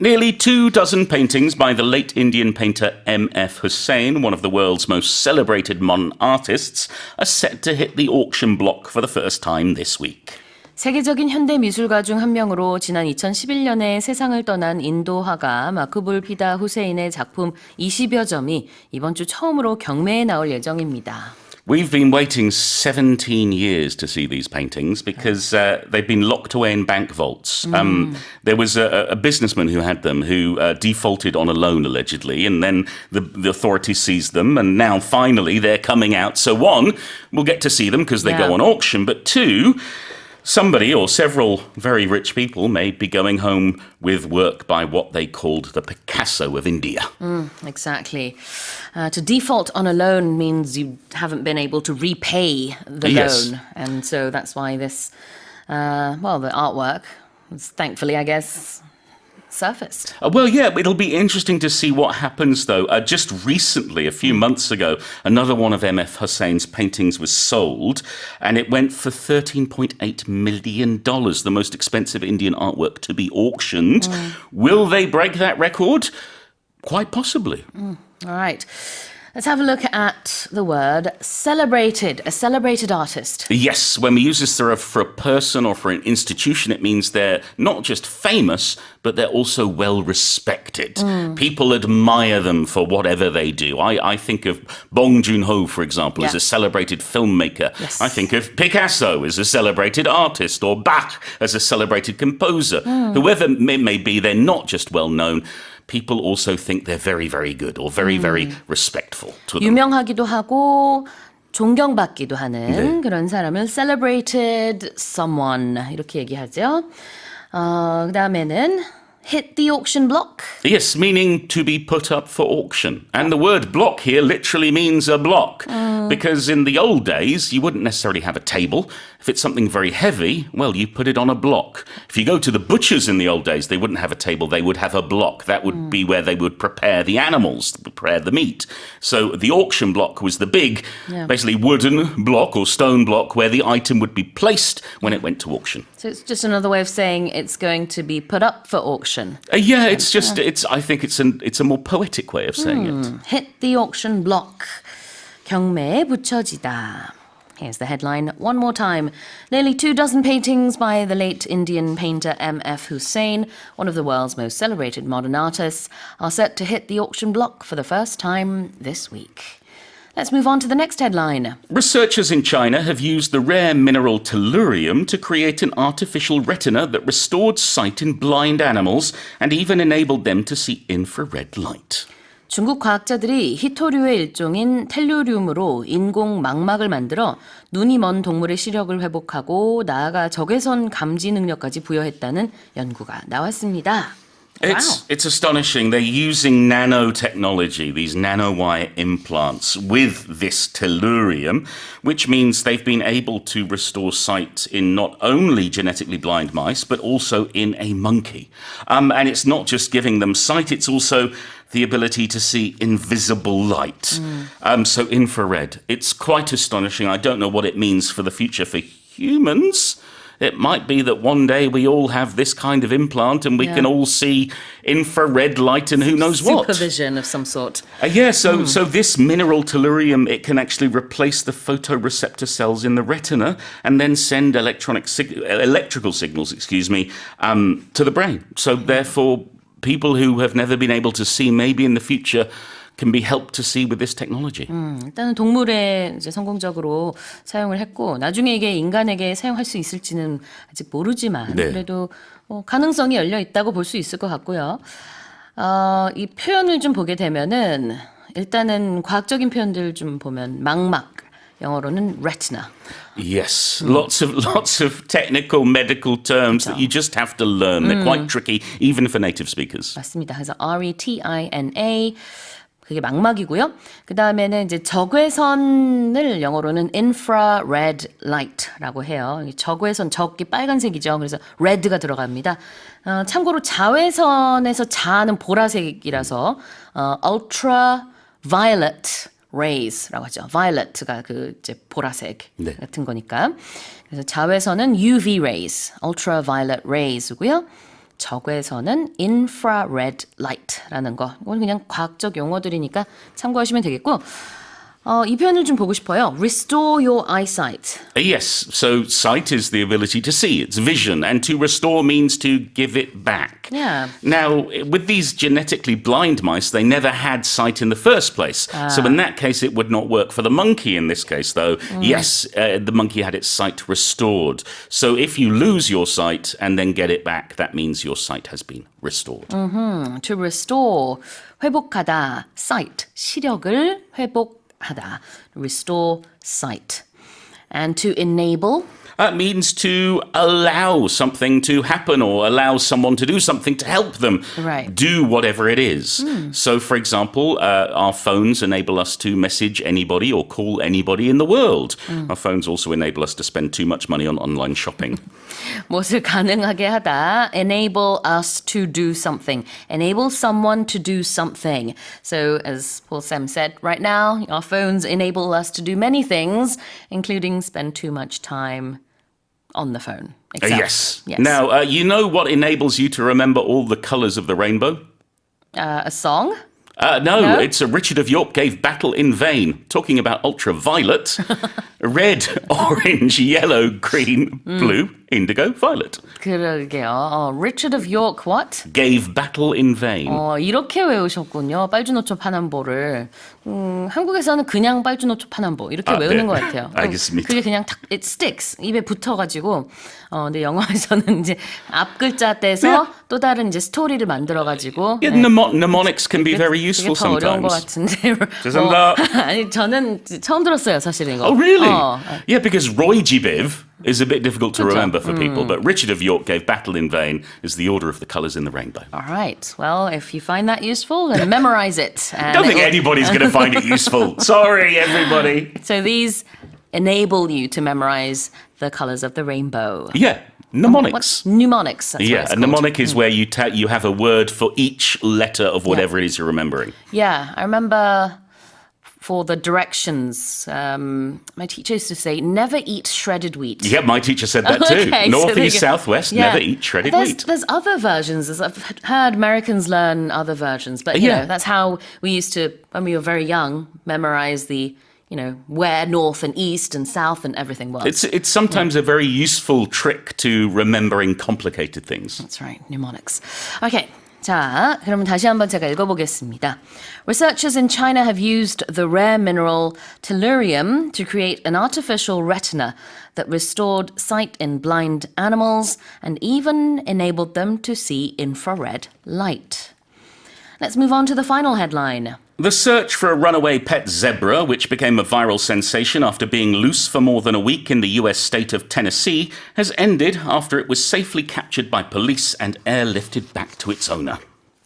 Nearly 24 paintings by the late Indian painter M.F. Hussain, one of the world's most celebrated modern artists, are set to hit the auction block for the first time this week. 세계적인 현대 미술가 중 한 명으로 지난 2011년에 세상을 떠난 인도 화가 마크불 피다 후세인의 작품 20여 점이 이번 주 처음으로 경매에 나올 예정입니다. We've been waiting 17 years to see these paintings because they've been locked away in bank vaults. There was a businessman who had them who defaulted on a loan, allegedly, and then the authorities seized them, and now finally they're coming out. So one, we'll get to see them because they go on auction, but two, somebody or several very rich people may be going home with work by what they called the Picasso of India. Exactly. To default on a loan means you haven't been able to repay the Yes. loan. And so that's why this, the artwork was thankfully, I guess, surfaced. Well, yeah, it'll be interesting to see what happens, though. Just recently, a few months ago, another one of M.F. Hussein's paintings was sold, and it went for $13.8 million, the most expensive Indian artwork to be auctioned. Will they break that record? Quite possibly. All right. Let's have a look at the word celebrated, a celebrated artist. Yes, when we use this for a person or for an institution, it means they're not just famous, but they're also well respected. People admire them for whatever they do. I think of Bong Joon-ho, for example, as a celebrated filmmaker. Yes. I think of Picasso as a celebrated artist, or Bach as a celebrated composer. Whoever it may be, they're not just well known. People also think they're very, very good or very, very respectful to them. 유명하기도 하고 존경받기도 하는 그런 사람을 celebrated someone 이렇게 얘기하죠. 그다음에는 hit the auction block. Yes, meaning to be put up for auction. And the word block here literally means a block. Because in the old days, you wouldn't necessarily have a table. If it's something very heavy, well, you put it on a block. If you go to the butchers in the old days, they wouldn't have a table, they would have a block. That would be where they would prepare the animals, prepare the meat. So the auction block was the big, basically wooden block or stone block where the item would be placed when it went to auction. So it's just another way of saying it's going to be put up for auction. Yeah, it's just, I think it's a more poetic way of saying it. Hit the auction block. 경매에 붙여지다. Here's the headline one more time. Nearly 24 paintings by the late Indian painter M.F. Hussain, one of the world's most celebrated modern artists, are set to hit the auction block for the first time this week. Let's move on to the next headline. Researchers in China have used the rare mineral tellurium to create an artificial retina that restored sight in blind animals and even enabled them to see infrared light. 중국 과학자들이 희토류의 일종인 텔루륨으로 인공 망막을 만들어 눈이 먼 동물의 시력을 회복하고 나아가 적외선 감지 능력까지 부여했다는 연구가 나왔습니다. It's astonishing. They're using nanotechnology, these nanowire implants, with this tellurium, which means they've been able to restore sight in not only genetically blind mice, but also in a monkey. And it's not just giving them sight, it's also the ability to see invisible light. So infrared. It's quite astonishing. I don't know what it means for the future for humans. It might be that one day we all have this kind of implant and we can all see infrared light and who knows what. Supervision of some sort. So this mineral tellurium, it can actually replace the photoreceptor cells in the retina and then send electrical signals, to the brain. So therefore, people who have never been able to see maybe in the future can be helped to see with this technology. 일단은 동물에 이제 성공적으로 사용을 했고 나중에 이게 인간에게 사용할 수 있을지는 아직 모르지만 그래도 가능성이 열려 있다고 볼 수 있을 것 같고요. 이 표현을 좀 보게 되면은 일단은 과학적인 표현들 좀 보면 망막 영어로는 retina. Yes, lots of technical medical terms that you just have to learn. They're quite tricky even for native speakers. 맞습니다. 그래서 retina 그게 망막이고요. 그 다음에는 이제 적외선을 영어로는 infrared light라고 해요. 적외선, 적이 빨간색이죠. 그래서 red가 들어갑니다. 참고로 자외선에서 자는 보라색이라서 ultraviolet rays라고 하죠. violet가 그 이제 보라색 같은 거니까. 그래서 자외선은 UV rays, ultraviolet rays고요. 적외선은 infrared light라는 거. 이건 그냥 과학적 용어들이니까 참고하시면 되겠고. 이 표현을 좀 보고 싶어요. Restore your eyesight. Yes, so sight is the ability to see, it's vision, and to restore means to give it back. Yeah. Now, with these genetically blind mice, they never had sight in the first place. So in that case, it would not work for the monkey in this case, though. Yes, the monkey had its sight restored. So if you lose your sight and then get it back, that means your sight has been restored. To restore, 회복하다, sight, 시력을 회복하다, restore sight. And to enable. Means to allow something to happen or allow someone to do something to help them Right. do whatever it is. So, for example, our phones enable us to message anybody or call anybody in the world. Our phones also enable us to spend too much money on online shopping. 무엇을 가능하게 하다. Enable us to do something. Enable someone to do something. So, as Paul Sem said, right now, our phones enable us to do many things, including spend too much time on the phone itself. Yes. Now, you know what enables you to remember all the colours of the rainbow? A song? No, it's Richard of York gave battle in vain. Talking about ultraviolet, red, orange, yellow, green, blue, indigo, violet. 그러게요. Richard of York what? Gave battle in vain. 이렇게 외우셨군요. 빨주노초 파남보를. 한국에서는 그냥 빨주노초 파남보 이렇게 외우는 네. 것 같아요. 알겠습니다. 그게 그냥 탁 it sticks 입에 붙어가지고. 근데 영어에서는 이제 앞 글자 떼서 또 다른 이제 스토리를 만들어가지고. Yeah, mnemonics can be very useful 되게 더 어려운 것 sometimes. 같은데. 죄송합니다. 아니 저는 처음 들었어요 사실은 이거. Oh, really? Yeah, because Roy G. Biv is a bit difficult to 그렇죠. remember for people, but Richard of York gave battle in vain is the order of the colours in the rainbow. All right. Well, if you find that useful, then memorize it. I don't think anybody's going to find it useful. Sorry, everybody. So these enable you to memorize the colors of the rainbow. Yeah, mnemonics. Mnemonics. That's what Yeah, it's a called. mnemonic is where you have a word for each letter of whatever it is you're remembering. Yeah, I remember for the directions, my teacher used to say, never eat shredded wheat. Yeah, my teacher said that too. Okay, so North, there east, you go. south, west, Yeah. never eat shredded there's, wheat. There's other versions. I've heard Americans learn other versions, but you Yeah. know that's how we used to, when we were very young, memorize the, where north and east and south and everything was. It's sometimes a very useful trick to remembering complicated things. That's right, mnemonics. Okay. 자, 그러면 다시 한번 제가 읽어보겠습니다. Researchers in China have used the rare mineral tellurium to create an artificial retina that restored sight in blind animals and even enabled them to see infrared light. Let's move on to the final headline. The search for a runaway pet zebra, which became a viral sensation after being loose for more than a week in the US state of Tennessee, has ended after it was safely captured by police and airlifted back to its owner.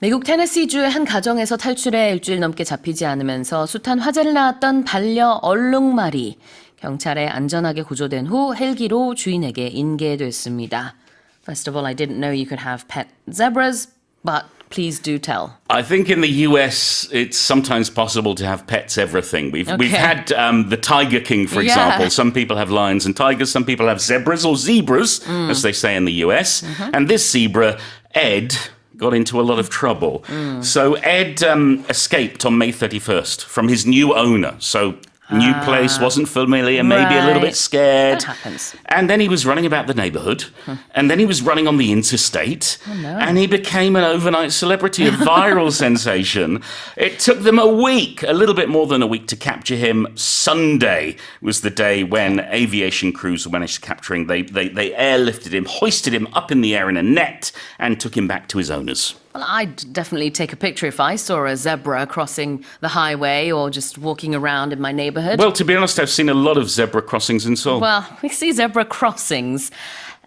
미국 테네시주의 한 가정에서 탈출해 일주일 넘게 잡히지 않으면서 숱한 화제를 낳았던 반려 얼룩말이 경찰에 안전하게 구조된 후 헬기로 주인에게 인계됐습니다. First of all, I didn't know you could have pet zebras, but please do tell. I think in the US, it's sometimes possible to have pets everything. We've had the Tiger King, for example. Some people have lions and tigers. Some people have zebras or zebras, as they say in the US. And this zebra, Ed, got into a lot of trouble. So Ed escaped on May 31st from his new owner. So new place, wasn't familiar, maybe a little bit Right. scared. That happens. And then he was running about the neighborhood. And then he was running on the interstate. And he became an overnight celebrity, a viral sensation. It took them a week, a little bit more than a week, to capture him. Sunday was the day when aviation crews managed to capture him. They airlifted him, hoisted him up in the air in a net, and took him back to his owners. Well, I'd definitely take a picture if I saw a zebra crossing the highway or just walking around in my neighborhood. Well, to be honest, I've seen a lot of zebra crossings in Seoul. Well, we see zebra crossings.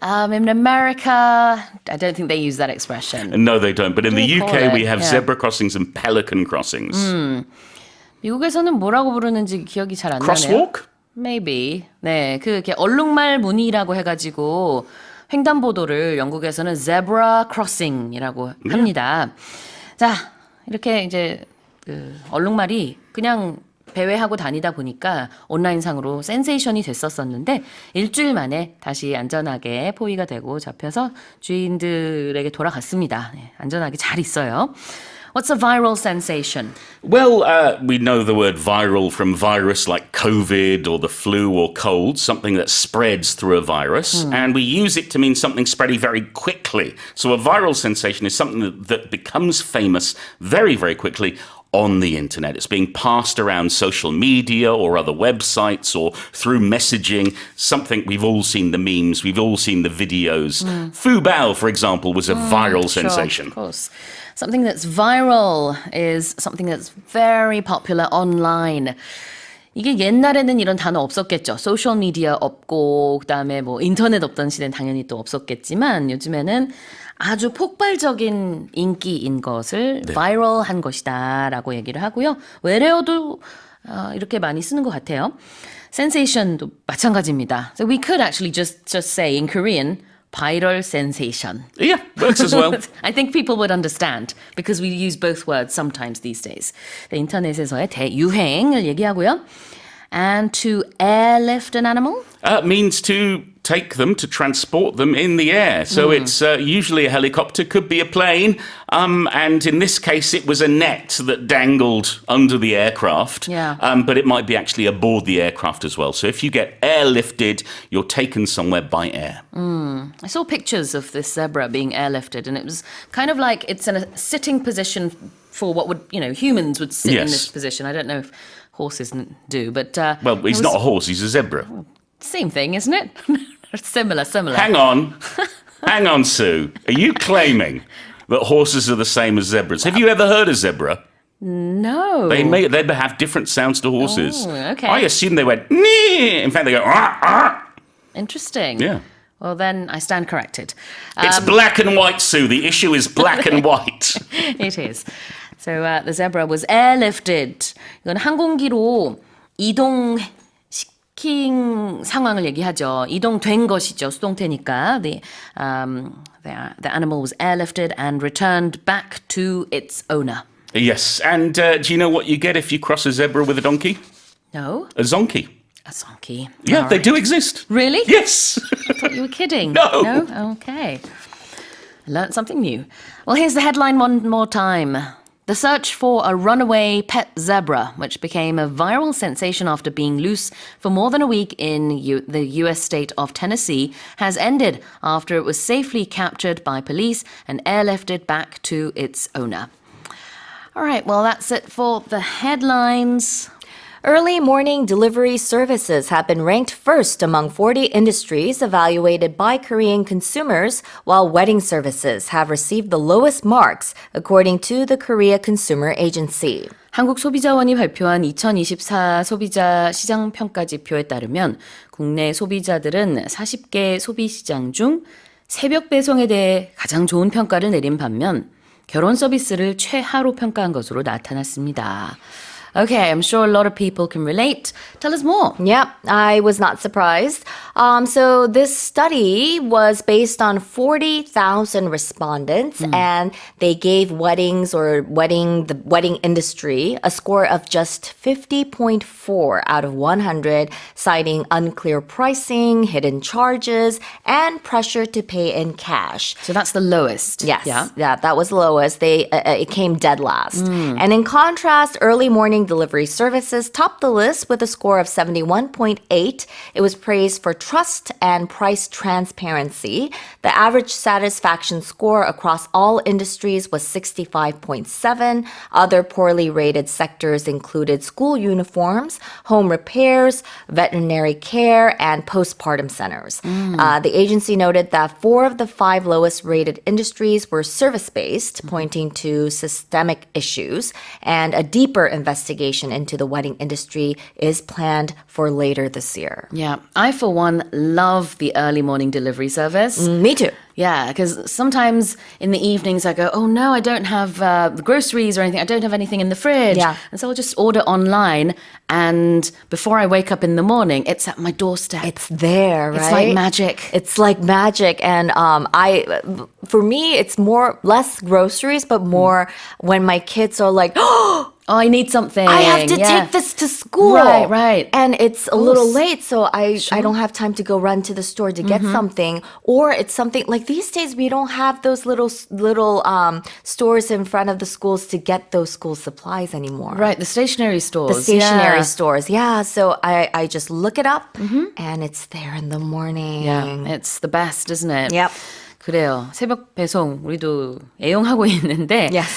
In America, I don't think they use that expression. No, they don't. But in the They call UK, we it, have yeah. zebra crossings and pelican crossings. 미국에서는 뭐라고 부르는지 기억이 잘 안 나네요. Crosswalk? Maybe. 네, 그게 얼룩말 무늬라고 해가지고 횡단보도를 영국에서는 zebra crossing이라고 합니다. 자, 이렇게 이제 그 얼룩말이 그냥 배회하고 다니다 보니까 온라인상으로 센세이션이 됐었었는데 일주일 만에 다시 안전하게 포위가 되고 잡혀서 주인들에게 돌아갔습니다. 네, 안전하게 잘 있어요. What's a viral sensation? Well, we know the word viral from virus like COVID or the flu or cold, something that spreads through a virus. And we use it to mean something spreading very quickly. So a viral sensation is something that becomes famous very, very quickly on the internet. It's being passed around social media or other websites or through messaging. Something we've all seen the memes, we've all seen the videos. Fu Bao, for example, was a viral sensation. Of course. Something that's viral is something that's very popular online. 이게 옛날에는 이런 단어 없었겠죠. 소셜 미디어 없고 그다음에 뭐 인터넷 없던 시대는 당연히 또 없었겠지만 요즘에는 아주 폭발적인 인기인 것을 바이럴한 것이다라고 얘기를 하고요. 외래어도 이렇게 많이 쓰는 것 같아요. sensation도 마찬가지입니다. So we could actually just say in Korean viral sensation. Yeah, works as well. I think people would understand because we use both words sometimes these days. 네, 인터넷에서의 대유행을 얘기하고요. And to airlift an animal? Means to take them, to transport them in the air. So it's usually a helicopter, could be a plane. And in this case, it was a net that dangled under the aircraft. Yeah. But it might be actually aboard the aircraft as well. So if you get airlifted, you're taken somewhere by air. I saw pictures of this zebra being airlifted, and it was kind of like it's in a sitting position for what would, humans would sit in Yes. this position. I don't know if horses do, but Well, he's it not a was horse, he's a zebra. same thing, isn't it? Similar. Hang on. Hang on, Sue. Are you claiming that horses are the same as zebras? Have you ever heard a zebra? No. They have different sounds to horses. Oh, okay. I assume they went, nee. In fact, they go, ah, ah. Interesting. Yeah. Well, then I stand corrected. It's black and white, Sue. The issue is black and white. It is. So the zebra was airlifted. 이건 항공기로 이동시킨 상황을 얘기하죠. 이동된 것이죠. 수동태니까. The animal was airlifted and returned back to its owner. Yes. And do you know what you get if you cross a zebra with a donkey? No? A zonkey. A donkey. Yeah, All they right. do exist. Really? Yes. I thought you were kidding. No. No? Okay. I learned something new. Well, here's the headline one more time. The search for a runaway pet zebra, which became a viral sensation after being loose for more than a week in the U.S. state of Tennessee, has ended after it was safely captured by police and airlifted back to its owner. All right, well, that's it for the headlines. Early morning delivery services have been ranked first among 40 industries evaluated by Korean consumers, while wedding services have received the lowest marks, according to the Korea Consumer Agency. 한국소비자원이 발표한 2024 소비자 시장 평가 지표에 따르면 국내 소비자들은 40개 소비시장 중 새벽 배송에 대해 가장 좋은 평가를 내린 반면 결혼 서비스를 최하로 평가한 것으로 나타났습니다. Okay, I'm sure a lot of people can relate. Tell us more. Yep, I was not surprised. So this study was based on 40,000 respondents, and they gave the wedding industry a score of just 50.4 out of 100, citing unclear pricing, hidden charges, and pressure to pay in cash. So that's the lowest. Yes, Yeah. that was the lowest. It came dead last. And in contrast, early morning delivery services topped the list with a score of 71.8. It was praised for trust and price transparency. The average satisfaction score across all industries was 65.7. Other poorly rated sectors included school uniforms, home repairs, veterinary care, and postpartum centers. The agency noted that 4 of the 5 lowest rated industries were service-based, pointing to systemic issues, and a deeper investigation into the wedding industry is planned for later this year. Yeah. I, for one, love the early morning delivery service. Me too. Yeah, because sometimes in the evenings I go, oh no, I don't have the groceries or anything. I don't have anything in the fridge. Yeah. And so I'll just order online. And before I wake up in the morning, it's at my doorstep. It's there, right? It's like magic. It's like magic. And for me, it's less groceries, but more when my kids are like, oh, Oh, I need something. I have to Yeah. take this to school. Right. And it's a little course. late, so I don't have time to go run to the store to get something. Or it's something like these days we don't have those little stores in front of the schools to get those school supplies anymore. Right, the stationery stores. The stationary Yeah. stores. Yeah, so I just look it up and it's there in the morning. Yeah, it's the best, isn't it? Yep. 그래요. 새벽 배송 우리도 애용하고 있는데 Yes.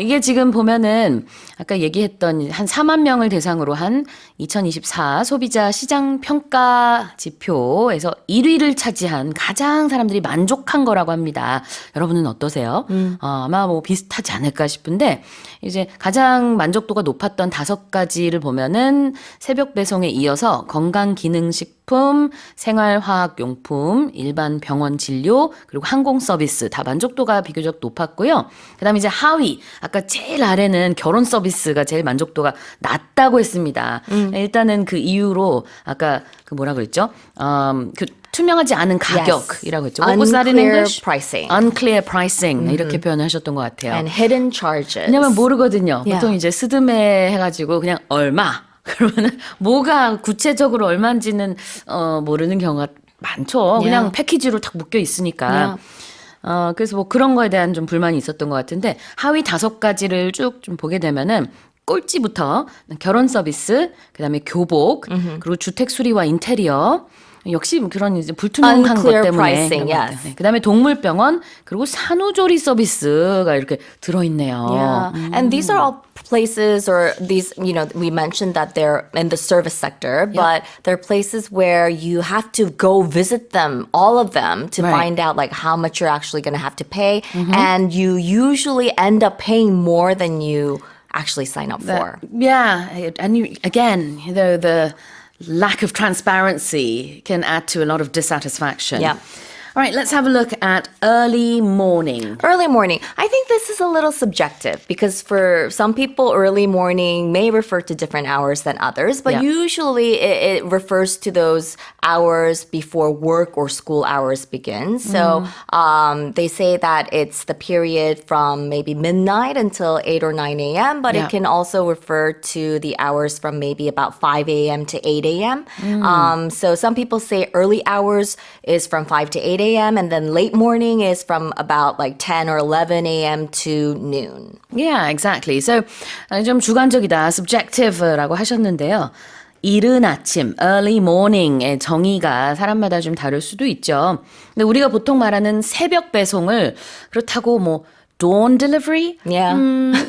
이게 지금 보면은 아까 얘기했던 한 4만 명을 대상으로 한 2024 소비자 시장 평가 지표에서 1위를 차지한 가장 사람들이 만족한 거라고 합니다. 여러분은 어떠세요? 아마 뭐 비슷하지 않을까 싶은데 이제 가장 만족도가 높았던 5가지를 보면은 새벽 배송에 이어서 건강기능식품, 생활화학용품, 일반 병원 진료, 그리고 항공 서비스 다 만족도가 비교적 높았고요. 그다음에 이제 하위 아까 제일 아래는 결혼 서비스가 제일 만족도가 낮다고 했습니다. 일단은 그 이유로 아까 그 뭐라 그랬죠? 그 투명하지 않은 가격이라고 했죠. What was that in Unclear English? pricing. Unclear pricing 이렇게 표현하셨던 것 같아요. And hidden charges. 왜냐면 모르거든요. Yeah. 보통 이제 스드메 해가지고 그냥 얼마 그러면은 뭐가 구체적으로 얼마인지는 모르는 경우가 많죠. 그냥 Yeah. 패키지로 딱 묶여 있으니까. 그래서 뭐 그런 거에 대한 좀 불만이 있었던 것 같은데 하위 5가지를 쭉 좀 보게 되면은 꼴찌부터 결혼 서비스, 그다음에 교복, 그리고 주택 수리와 인테리어. 역시 뭐 그런 이제 불투명한 것 Unclear 때문에 pricing, 그런 것 yes. 같아요. 네. 그다음에 동물병원 그리고 산후조리 서비스가 이렇게 들어있네요. Yeah. And these are all places or these, you know, we mentioned that they're in the service sector, but they're places where you have to go visit them, all of them, to Right. find out like how much you're actually going to have to pay. And you usually end up paying more than you actually sign up for. Yeah, and you, again, you know, the lack of transparency can add to a lot of dissatisfaction. Yeah. All right, let's have a look at early morning. Early morning. I think this is a little subjective because for some people, early morning may refer to different hours than others, but Yeah. usually it refers to those hours before work or school hours begin. So they say that it's the period from maybe midnight until 8 or 9 a.m., but Yeah. it can also refer to the hours from maybe about 5 a.m. to 8 a.m. So some people say early hours is from 5 to 8 a.m. and then late morning is from about like 10 or 11 a.m. to noon. Yeah, exactly. So 좀 주관적이다, subjective라고 하셨는데요. 이른 아침, early morning의 정의가 사람마다 좀 다를 수도 있죠. 근데 우리가 보통 말하는 새벽 배송을 그렇다고 뭐 dawn delivery Yeah.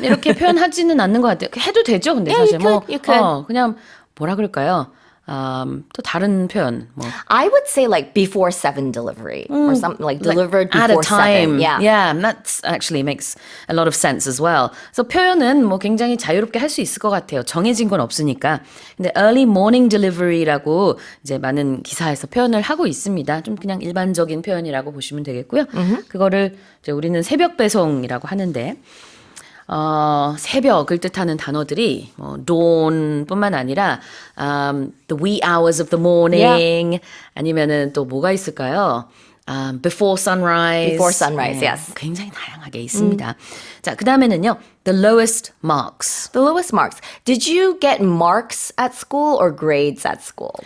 이렇게 표현하지는 않는 것 같아요. 해도 되죠, 근데 사실 you could. 그냥 뭐라 그럴까요? 또 다른 표현 뭐 I would say like before 7 delivery or something like delivered at a before time. 7. Yeah. Yeah, and that actually makes a lot of sense as well. 그래서 표현은 뭐 굉장히 자유롭게 할 수 있을 것 같아요. 정해진 건 없으니까. 근데 early morning delivery라고 이제 많은 기사에서 표현을 하고 있습니다. 좀 그냥 일반적인 표현이라고 보시면 되겠고요. 그거를 이제 우리는 새벽 배송이라고 하는데 새벽을 뜻하는 단어들이 뭐 dawn뿐만 아니라 the wee hours of the morning 아니면은 또 뭐가 있을까요? Before sunrise. Before sunrise, yes. 굉장히 다양하게 있습니다. 자, 그다음에는요. The lowest marks. The lowest marks. Did you get marks at school or grades at school?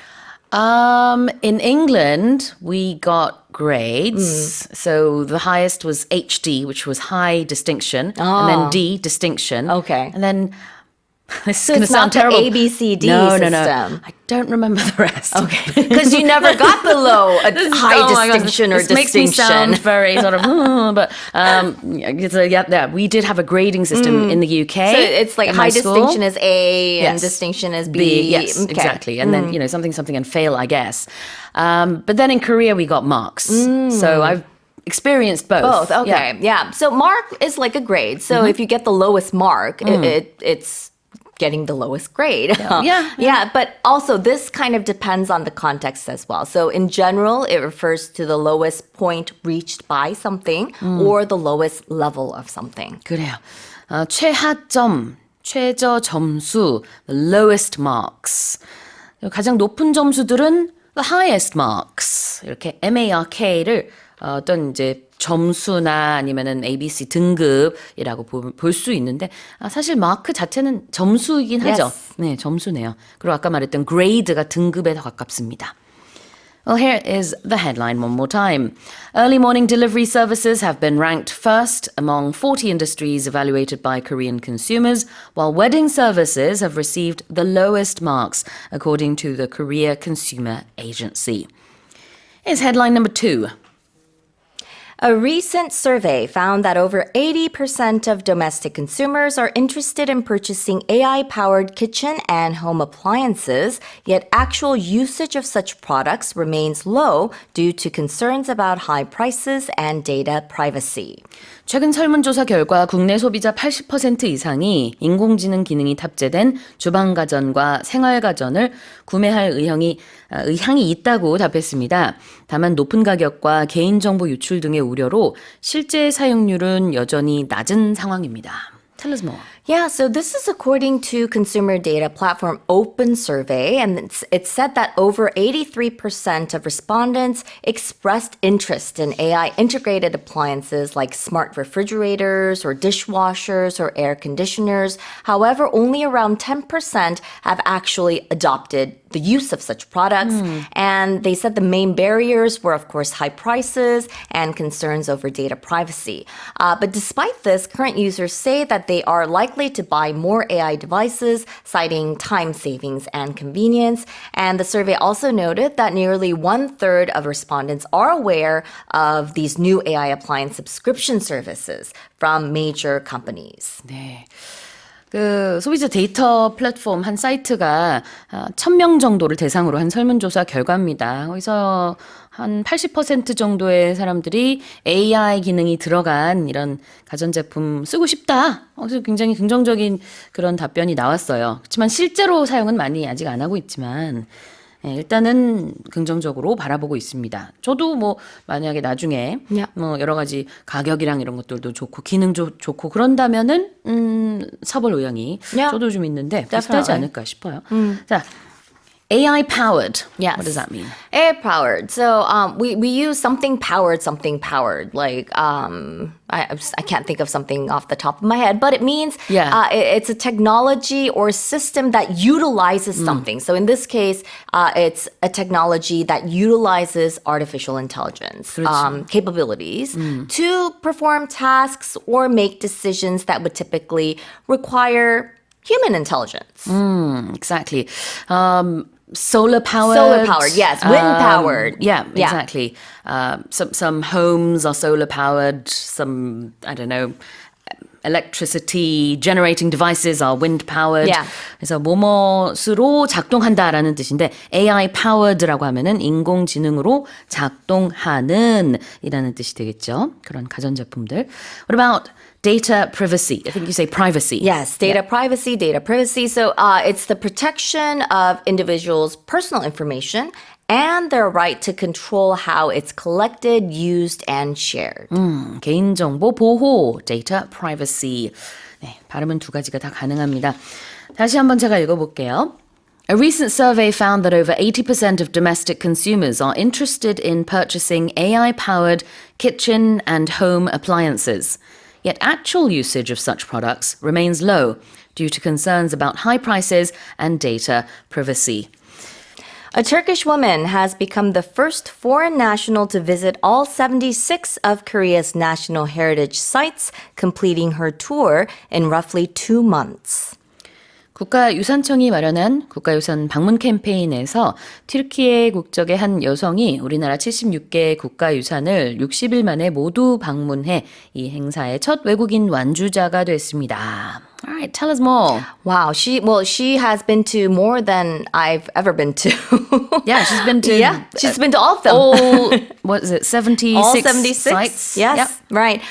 In England, we got grades. So the highest was HD, which was high distinction, and then D, distinction. Okay. And then this So is going to it's sound not the terrible. ABCD no, system. No. I don't remember the rest. Okay. Because you never got below a high Oh my gosh, distinction or this makes me distinction. sound very sort of, but we did have a grading system in the UK. So it's like in my high school. distinction is A and Yes. distinction is B. B, yes, Okay. exactly. And then, something and fail, I guess. But then in Korea, we got marks. So I've experienced both. Both, okay. Yeah. So mark is like a grade. So if you get the lowest mark, it's getting the lowest grade. Yeah. But also this kind of depends on the context as well. So in general, it refers to the lowest point reached by something or the lowest level of something. 그래요. 최하점, 최저 점수, the lowest marks. 가장 높은 점수들은 the highest marks. 이렇게 MARK를 어떤 이제 점수나 아니면은 ABC 등급이라고 볼 수 있는데 사실 마크 자체는 점수이긴 하죠. Yes. 네, 점수네요. 그리고 아까 말했던 grade가 등급에 더 가깝습니다. Well, here is the headline one more time. Early morning delivery services have been ranked first among 40 industries evaluated by Korean consumers, while wedding services have received the lowest marks, according to the Korea Consumer Agency. Here's headline number 2. A recent survey found that over 80% of domestic consumers are interested in purchasing AI-powered kitchen and home appliances, yet actual usage of such products remains low due to concerns about high prices and data privacy. 최근 설문조사 결과 국내 소비자 80% 이상이 인공지능 기능이 탑재된 주방가전과 생활가전을 구매할 의향이 있다고 답했습니다. 다만 높은 가격과 개인정보 유출 등의 우려로 실제 사용률은 여전히 낮은 상황입니다. Tell us more. Yeah, so this is according to consumer data platform Open Survey, and it said that over 83% of respondents expressed interest in AI integrated appliances like smart refrigerators or dishwashers or air conditioners. However, only around 10% have actually adopted the use of such products. And they said the main barriers were, of course, high prices and concerns over data privacy. But despite this, current users say that they are likely to buy more AI devices, citing time savings and convenience. And the survey also noted that nearly 1/3 of respondents are aware of these new AI appliance subscription services from major companies. 네. 그 소비자 데이터 플랫폼 한 사이트가 1,000명 정도를 대상으로 한 설문조사 결과입니다. 거기서 한 80% 정도의 사람들이 AI 기능이 들어간 이런 가전제품 쓰고 싶다. 그래서 굉장히 긍정적인 그런 답변이 나왔어요. 그렇지만 실제로 사용은 많이 아직 안 하고 있지만 일단은 긍정적으로 바라보고 있습니다. 저도 뭐 만약에 나중에 뭐 여러 가지 가격이랑 이런 것들도 좋고 기능도 좋고 그런다면은 사볼 의향이 저도 좀 있는데 비슷하지 않을까 싶어요. 자, AI powered. Yes. What does that mean? AI powered. So we use something powered. Like I can't think of something off the top of my head, but it means it's a technology or system that utilizes something. So in this case, it's a technology that utilizes artificial intelligence capabilities to perform tasks or make decisions that would typically require human intelligence. Exactly. Solar powered. Solar powered, yes. Wind powered. Yeah, exactly. Some homes are solar powered. Some, I don't know, electricity generating devices are wind powered. Yeah. 그래서 뭐뭐으로 작동한다라는 뜻인데 AI powered라고 하면은 인공지능으로 작동하는 이라는 뜻이 되겠죠. 그런 가전제품들. What about data privacy? I think you say privacy. Yes, data privacy. So it's the protection of individuals' personal information and their right to control how it's collected, used, and shared. 개인정보 보호, data privacy. 네, 발음은 두 가지가 다 가능합니다. 다시 한번 제가 읽어볼게요. A recent survey found that over 80% of domestic consumers are interested in purchasing AI-powered kitchen and home appliances. Yet actual usage of such products remains low due to concerns about high prices and data privacy. A Turkish woman has become the first foreign national to visit all 76 of Korea's national heritage sites, completing her tour in roughly 2 months. 국가유산청이 마련한 국가유산 방문 캠페인에서 튀르키예 국적의 한 여성이 우리나라 76개 국가유산을 60일 만에 모두 방문해 이 행사의 첫 외국인 완주자가 됐습니다. All right, tell us more. Wow, she has been to more than I've ever been to. Yeah, she's been to she's been to all of them. all, what is it, 76 all 76 sites? Yes, Yep. right.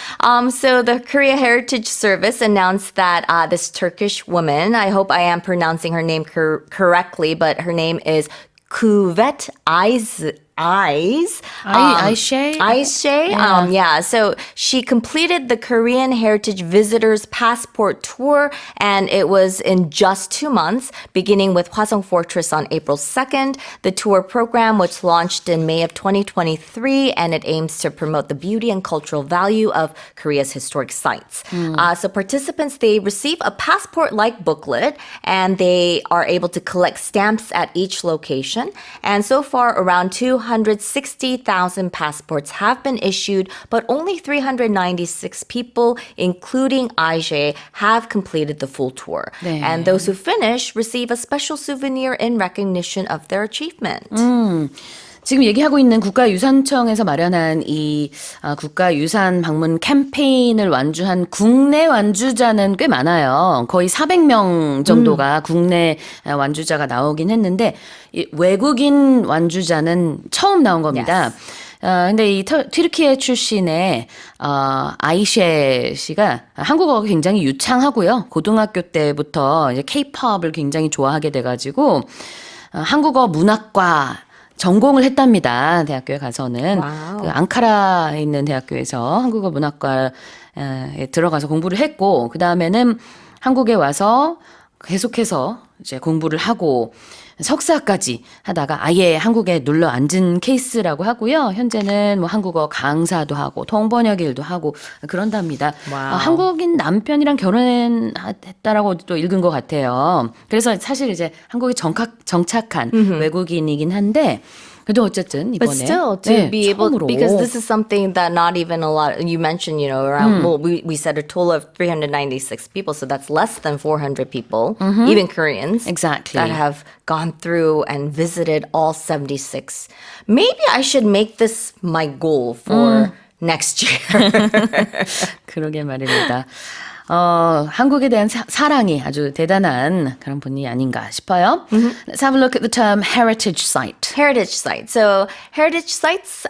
So the Korea Heritage Service announced that this Turkish woman, I hope I am pronouncing her name correctly, but her name is Kuvet Ayshe. Yeah. So she completed the Korean Heritage Visitors Passport Tour, and it was in just 2 months, beginning with Hwasong Fortress on April 2nd. The tour program was launched in May of 2023, and it aims to promote the beauty and cultural value of Korea's historic sites. So participants, they receive a passport-like booklet, and they are able to collect stamps at each location. And so far, around 260,000 passports have been issued, but only 396 people, including Ayshe, have completed the full tour. 네. And those who finish receive a special souvenir in recognition of their achievement. 지금 얘기하고 있는 국가유산청에서 마련한 이 국가유산 방문 캠페인을 완주한 국내 완주자는 꽤 많아요. 거의 400명 정도가 국내 완주자가 나오긴 했는데 이 외국인 완주자는 처음 나온 겁니다. 근데 이 튀르키예 출신의 아이셰 씨가 한국어가 굉장히 유창하고요. 고등학교 때부터 이제 K-팝을 굉장히 좋아하게 돼가지고 한국어 문학과 전공을 했답니다. 대학교에 가서는 그 앙카라에 있는 대학교에서 한국어 문학과에 들어가서 공부를 했고 그 다음에는 한국에 와서 계속해서 이제 공부를 하고 석사까지 하다가 아예 한국에 눌러 앉은 케이스라고 하고요. 현재는 뭐 한국어 강사도 하고 통번역 일도 하고 그런답니다. 한국인 남편이랑 결혼했다라고 또 읽은 것 같아요. 그래서 사실 이제 한국에 정착한 외국인이긴 한데 그래도 어쨌든 이번에 But still, to be able, 처음으로. because this is something that not even a lot, you mentioned, you know, around, well, we said a total of 396 people, so that's less than 400 people, even Koreans, Exactly. that have gone through and visited all 76. Maybe I should make this my goal for next year. 그러게 말입니다. 한국에 대한 사랑이 아주 대단한 그런 분이 아닌가 싶어요. Let's have a look at the term heritage site. Heritage sites. So heritage sites,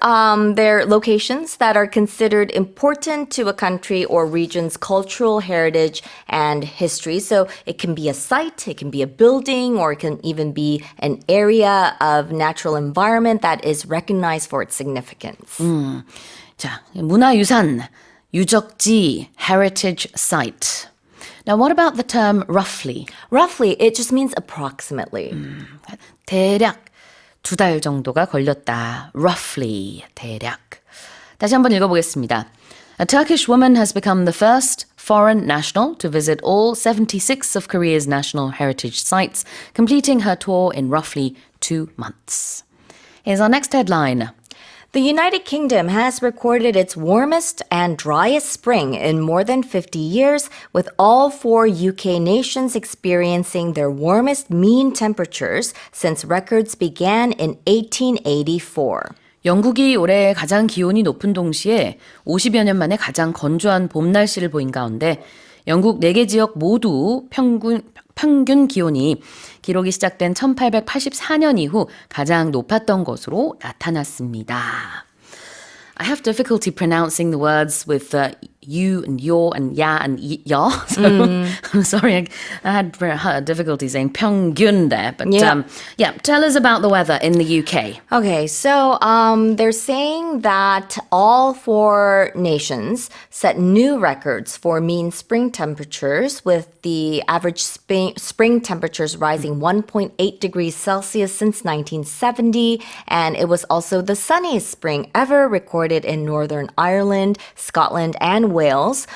they're locations that are considered important to a country or region's cultural heritage and history. So it can be a site, it can be a building, or it can even be an area of natural environment that is recognized for its significance. 자, 문화유산, 유적지, heritage site. Now, what about the term roughly? Roughly, it just means approximately. 대략 2달 정도가 걸렸다. Roughly, 대략. 다시 한번 읽어보겠습니다. A Turkish woman has become the first foreign national to visit all 76 of Korea's national heritage sites, completing her tour in roughly 2 months. Here's our next headline. The United Kingdom has recorded its warmest and driest spring in more than 50 years, with all 4 UK nations experiencing their warmest mean temperatures since records began in 1884. 영국이 올해 가장 기온이 높은 동시에 50여 년 만에 가장 건조한 봄 날씨를 보인 가운데 영국 4개 지역 모두 평균 기온이 기록이 시작된 1884년 이후 가장 높았던 것으로 나타났습니다. I have difficulty pronouncing the words with you and your and ya and ya. So I'm sorry, I had difficulty saying 평균 there. But Yeah. Tell us about the weather in the UK. Okay, so they're saying that all 4 nations set new records for mean spring temperatures, with the average spring temperatures rising 1.8 degrees Celsius since 1970, and it was also the sunniest spring ever recorded in Northern Ireland, Scotland, and Wales.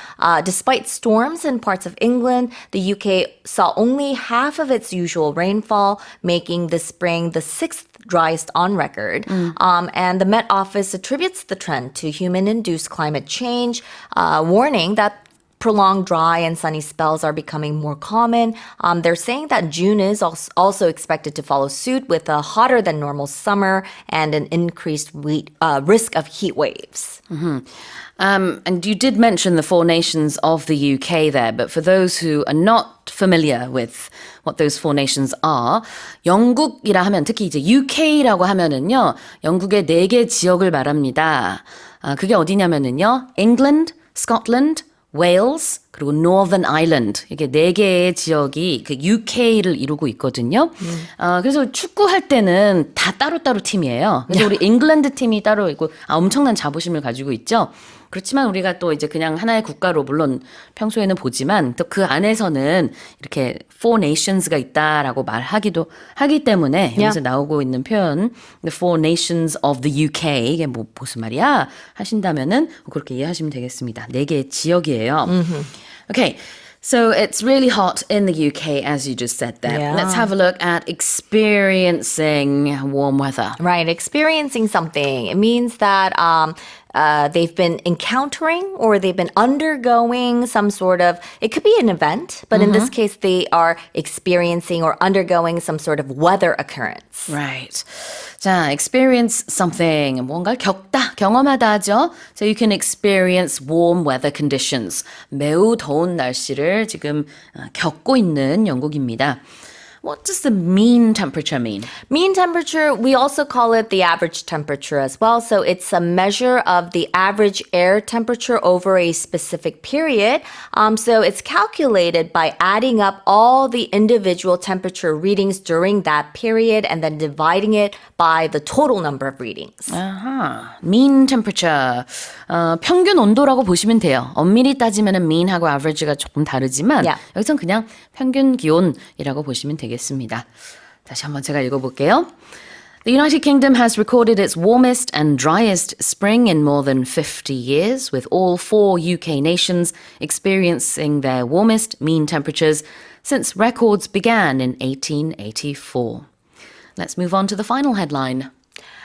Despite storms in parts of England, the UK saw only half of its usual rainfall, making the spring the 6th driest on record. And the Met Office attributes the trend to human-induced climate change, warning that prolonged dry and sunny spells are becoming more common. They're saying that June is also expected to follow suit, with a hotter than normal summer and an increased risk of heat waves. And you did mention the 4 nations of the UK there, but for those who are not familiar with what those 4 nations are, 영국이라 하면 특히 이제 UK라고 하면은요, 영국의 4개 지역을 말합니다. 그게 어디냐면은요, England, Scotland, Wales, 그리고 Northern Ireland. 이게 4개의 지역이 그 UK를 이루고 있거든요. 그래서 축구할 때는 다 따로따로 팀이에요. 그래서 우리 잉글랜드 팀이 따로 있고 엄청난 자부심을 가지고 있죠. 그렇지만 우리가 또 이제 그냥 하나의 국가로 물론 평소에는 보지만 또 그 안에서는 이렇게 four nations가 있다라고 말하기도 하기 때문에 여기서 나오고 있는 표현 the four nations of the UK 이게 뭐 무슨 말이야 하신다면은 그렇게 이해하시면 되겠습니다. 4개의 지역이에요. Okay. So it's really hot in the UK, as you just said there. Yeah. Let's have a look at experiencing warm weather. Right, experiencing something. It means that they've been encountering or they've been undergoing some sort of, it could be an event, but in this case, they are experiencing or undergoing some sort of weather occurrence. Right. 자, experience something. 뭔가를 겪다, 경험하다 하죠. So you can experience warm weather conditions. 매우 더운 날씨를 지금 겪고 있는 영국입니다. What does the mean temperature mean? Mean temperature, we also call it the average temperature as well. So it's a measure of the average air temperature over a specific period. So it's calculated by adding up all the individual temperature readings during that period and then dividing it by the total number of readings. 아하, mean temperature. 평균 온도라고 보시면 돼요. 엄밀히 따지면 mean하고 average가 조금 다르지만 Yeah. 여기선 그냥 평균 기온이라고 보시면 되겠습니다. 다시 한번 제가 읽어볼게요. The United Kingdom has recorded its warmest and driest spring in more than 50 years, with all 4 UK nations experiencing their warmest mean temperatures since records began in 1884. Let's move on to the final headline.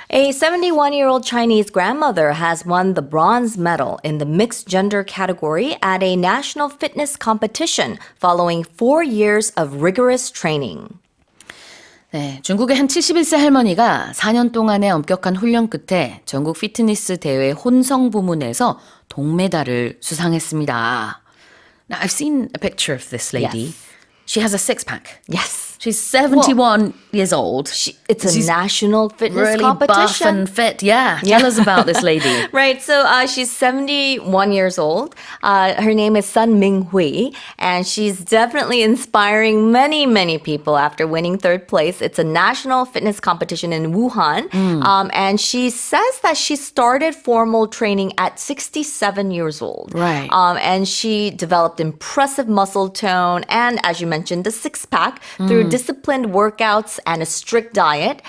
A 71-year-old Chinese grandmother has won the bronze medal in the mixed gender category at a national fitness competition following 4 years of rigorous training. 네, 중국의 한 71세 할머니가 4년 동안의 엄격한 훈련 끝에 전국 피트니스 대회 혼성 부문에서 동메달을 수상했습니다. Now, I've seen a picture of this lady. Yes. She has a six-pack. Yes. She's 71 years old. It's a She's national fitness really buff competition. and fit. Yeah, tell us about this lady. Right, so she's 71 years old. Her name is Sun Minghui, and she's definitely inspiring many, many people after winning third place. It's a national fitness competition in Wuhan, and she says that she started formal training at 67 years old. Right. And she developed impressive muscle tone and, as you mentioned, the six-pack through disciplined workouts and a strict diet.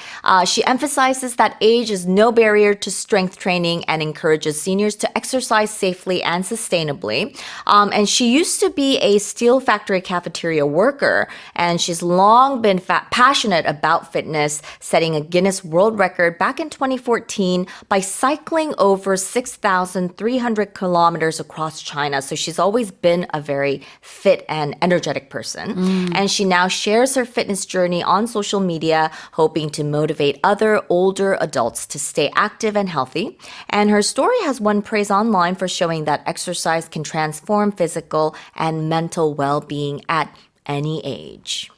She emphasizes that age is no barrier to strength training and encourages seniors to exercise safely and sustainably. And she used to be a steel factory cafeteria worker, and she's long been passionate about fitness, setting a Guinness World Record back in 2014 by cycling over 6,300 kilometers across China. So she's always been a very fit and energetic person. And she now shares her fitness journey on social media, hoping to motivate other older adults to stay active and healthy. And her story has won praise online for showing that exercise can transform physical and mental well-being at any age.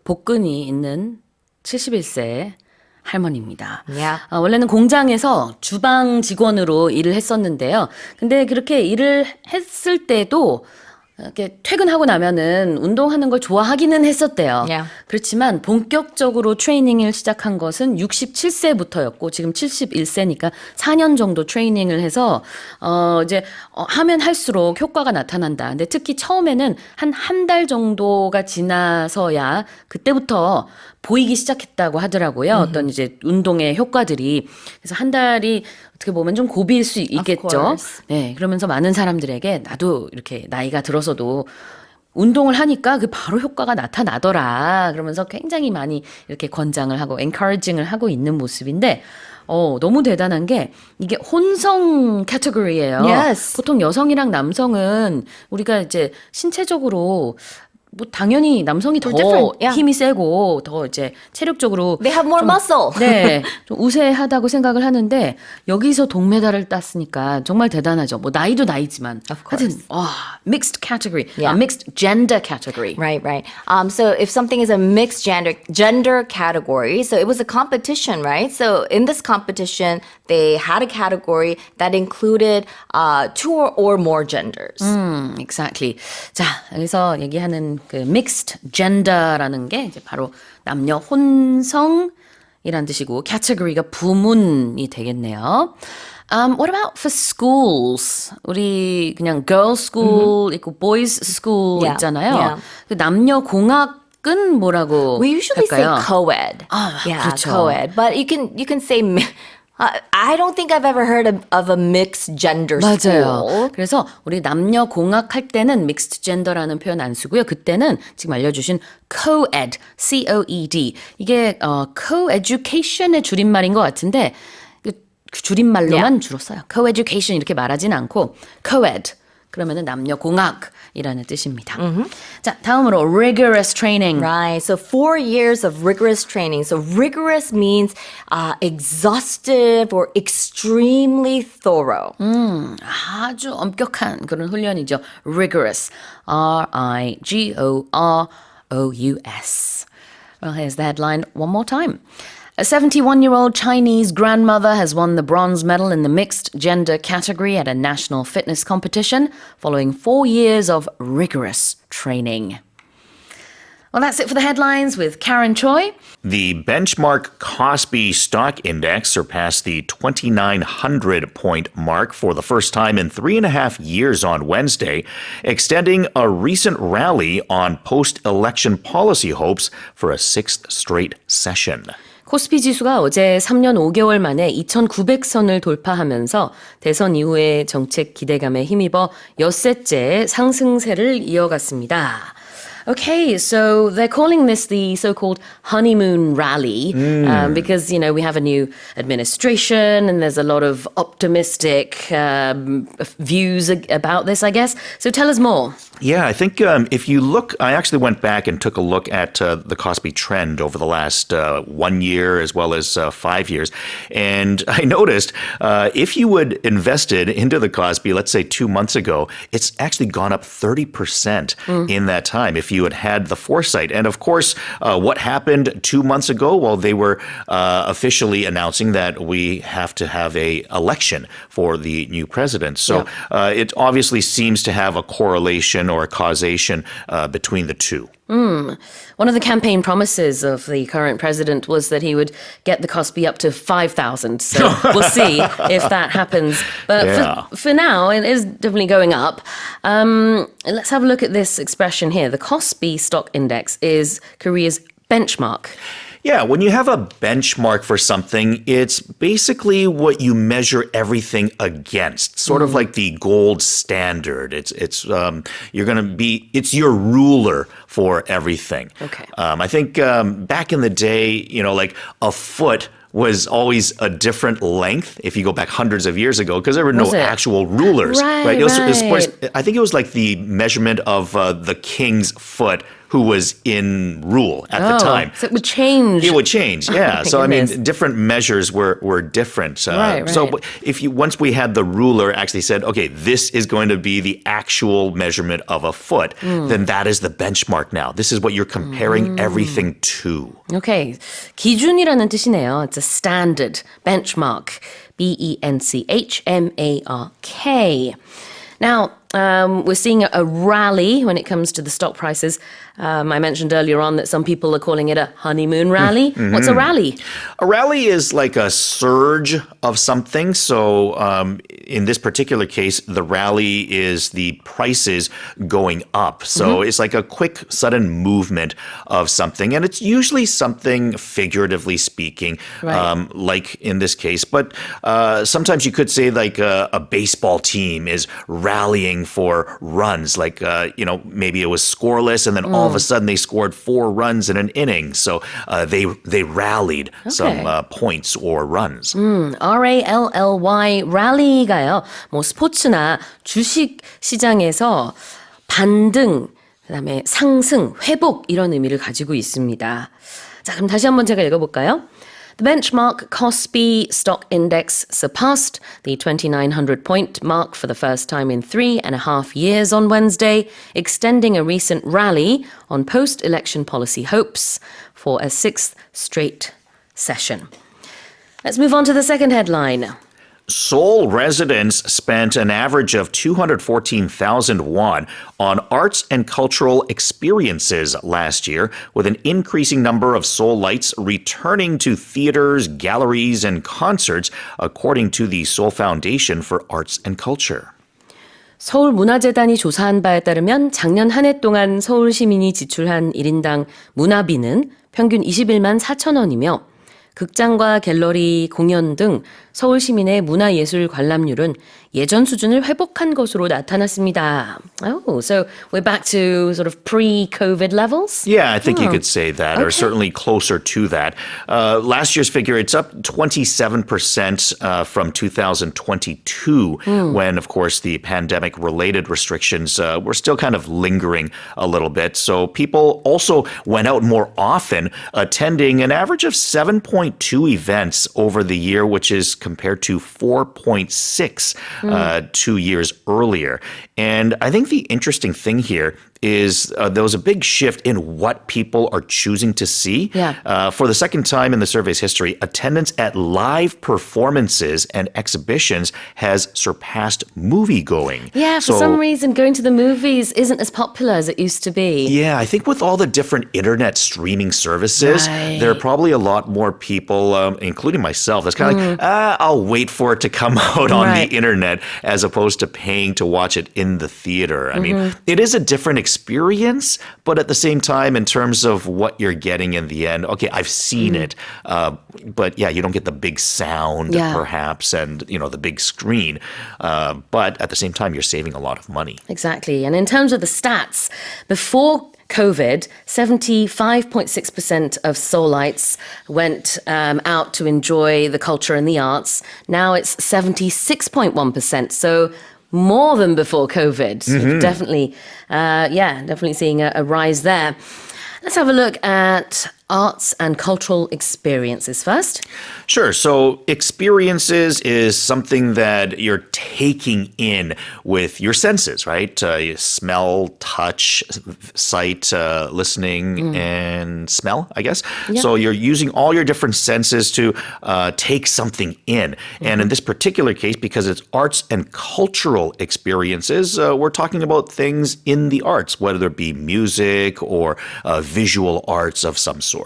복근이 있는 71세 할머니입니다. Yeah. 원래는 공장에서 주방 직원으로 일을 했었는데요. 근데 그렇게 일을 했을 때도 이렇게 퇴근하고 나면은 운동하는 걸 좋아하기는 했었대요. Yeah. 그렇지만 본격적으로 트레이닝을 시작한 것은 67세부터였고 지금 71세니까 4년 정도 트레이닝을 해서 이제 하면 할수록 효과가 나타난다. 근데 특히 처음에는 한 달 정도가 지나서야 그때부터 보이기 시작했다고 하더라고요. 어떤 이제 운동의 효과들이. 그래서 한 달이 어떻게 보면 좀 고비일 수 있겠죠. course. 네, 그러면서 많은 사람들에게 나도 이렇게 나이가 들어서도 운동을 하니까 그 바로 효과가 나타나더라. 그러면서 굉장히 많이 이렇게 권장을 하고 encouraging을 하고 있는 모습인데 너무 대단한 게 이게 혼성 캐테고리예요. Yes. 보통 여성이랑 남성은 우리가 이제 신체적으로 뭐 당연히 남성이 더 different, yeah. 힘이 세고 더 이제 체력적으로 They have more muscle. 네, 좀 우세하다고 생각을 하는데 여기서 동메달을 땄으니까 정말 대단하죠. 뭐 나이도 나이지만 Of course. 하여튼 mixed category, Yeah. mixed gender category. Right, right. So if something is a mixed gender category, so it was a competition, right? So in this competition, they had a category that included 2 or more genders. Exactly. 자, 여기서 얘기하는 그 mixed gender라는 게 이제 바로 남녀 혼성이란 뜻이고 category가 부문이 되겠네요. What about for schools? 우리 그냥 girls school 있고 boys school Yeah, 있잖아요. yeah. 그 남녀 공학은 뭐라고 We usually 할까요? say co-ed. 아, yeah, 그렇죠. co-ed. But you can say I don't think I've ever heard of a mixed gender 맞아요. school. 그래서 우리 남녀 공학 할 때는 mixed gender라는 표현 안 쓰고요. 그때는 지금 알려주신 co-ed, C-O-E-D. 이게 co-education의 줄임말인 것 같은데 줄임말로만 주로 써요. co-education 이렇게 말하진 않고 co-ed 그러면은 남녀 공학이라는 뜻입니다. 자, 다음으로 rigorous training. Right. So 4 years of rigorous training. So rigorous means exhaustive or extremely thorough. 아주 엄격한 그런 훈련이죠. rigorous. R-I-G-O-R-O-U-S. Well, here's the headline one more time. A 71-year-old Chinese grandmother has won the bronze medal in the mixed gender category at a national fitness competition following 4 years of rigorous training. Well, that's it for the headlines with Karen Choi. The benchmark Kospi stock index surpassed the 2,900 point mark for the first time in 3.5 years on Wednesday, extending a recent rally on post-election policy hopes for a sixth straight session. 코스피 지수가 어제 3년 5개월 만에 2,900선을 돌파하면서 대선 이후의 정책 기대감에 힘입어 엿새째 상승세를 이어갔습니다. Okay, so they're calling this the so-called honeymoon rally because, you know, we have a new administration and there's a lot of optimistic views about this, I guess. So tell us more. Yeah, I think if you look, I actually went back and took a look at the Kospi trend over the last 1 year as well as 5 years. And I noticed if you would invested into the Kospi, let's say 2 months ago, it's actually gone up 30% in that time if you had the foresight. And of course, what happened 2 months ago? Well, they were officially announcing that we have to have a election for the new president. So it obviously seems to have a correlation or a causation between the two. One of the campaign promises of the current president was that he would get the Kospi up to 5,000. So we'll see if that happens. But for now, it is definitely going up. Let's have a look at this expression here. The Kospi stock index is Korea's benchmark. Yeah, when you have a benchmark for something, it's basically what you measure everything against. Sort of like the gold standard. It's you're going to be it's your ruler for everything. Okay. I think back in the day, you know, like a foot was always a different length if you go back hundreds of years ago because there were no Was it? actual rulers. Right, It was, right. I think it was like the measurement of the king's foot who was in rule at the time. So it would change. It would change, yeah. my So I goodness. mean, different measures were different. Right, So right. if you once we had the ruler actually said, okay, this is going to be the actual measurement of a foot, then that is the benchmark now. This is what you're comparing everything to. Okay. 기준이라는 뜻이네요. It's a standard, benchmark. B-E-N-C-H-M-A-R-K. Now, we're seeing a rally when it comes to the stock prices. I mentioned earlier on that some people are calling it a honeymoon rally. What's a rally? A rally is like a surge of something. So in this particular case, the rally is the prices going up. So it's like a quick, sudden movement of something. And it's usually something figuratively speaking, Right. like in this case. But sometimes you could say like a baseball team is rallying for runs. Like, you know, maybe it was scoreless and then all of a sudden they scored 4 runs in an inning. So they rallied some points or runs. R-A-L-L-Y, rally가요. 뭐 스포츠나 주식 시장에서 반등, 그다음에 상승, 회복 이런 의미를 가지고 있습니다. 자, 그럼 다시 한번 제가 읽어볼까요? The benchmark Kospi stock index surpassed the 2,900 point mark for the first time in 3.5 years on Wednesday, extending a recent rally on post-election policy hopes for a 6th straight session. Let's move on to the second headline. Seoul residents spent an average of 214,000 won on arts and cultural experiences last year, with an increasing number of Seoulites returning to theaters, galleries, and concerts, according to the Seoul Foundation for Arts and Culture. 서울문화재단이 조사한 바에 따르면 작년 한 해 동안 서울 시민이 지출한 1인당 문화비는 평균 21만 4천 원이며 극장과 갤러리, 공연 등 서울 시민의 문화예술 관람률은 예전 수준을 회복한 것으로 나타났습니다. Oh, so we're back to sort of pre-COVID levels? Yeah, I think you could say that, or certainly closer to that. Last year's figure, it's up 27% from 2022, when, of course, the pandemic-related restrictions were still kind of lingering a little bit. So people also went out more often, attending an average of 7.2 events over the year, which is compared to 4.6 2 years earlier. And I think the interesting thing here is there was a big shift in what people are choosing to see. Yeah. For the second time in the survey's history, attendance at live performances and exhibitions has surpassed movie-going. Yeah, for some reason, going to the movies isn't as popular as it used to be. Yeah, I think with all the different internet streaming services, Right. there are probably a lot more people, including myself, that's kind of like, I'll wait for it to come out on Right. the internet as opposed to paying to watch it in the theater. I mean, it is a different experience, but at the same time, in terms of what you're getting in the end, okay, I've seen it, but yeah, you don't get the big sound, Yeah. perhaps, and the big screen. But at the same time, you're saving a lot of money. Exactly. And in terms of the stats, before COVID, 75.6% of Soulites went out to enjoy the culture and the arts. Now it's 76.1%. So more than before COVID. So definitely, definitely seeing a rise there. Let's have a look at arts and cultural experiences first. Sure. So experiences is something that you're taking in with your senses, right? You smell, touch, sight, listening, and smell, I guess. Yeah. So you're using all your different senses to take something in. And in this particular case, because it's arts and cultural experiences, we're talking about things in the arts, whether it be music or visual arts of some sort.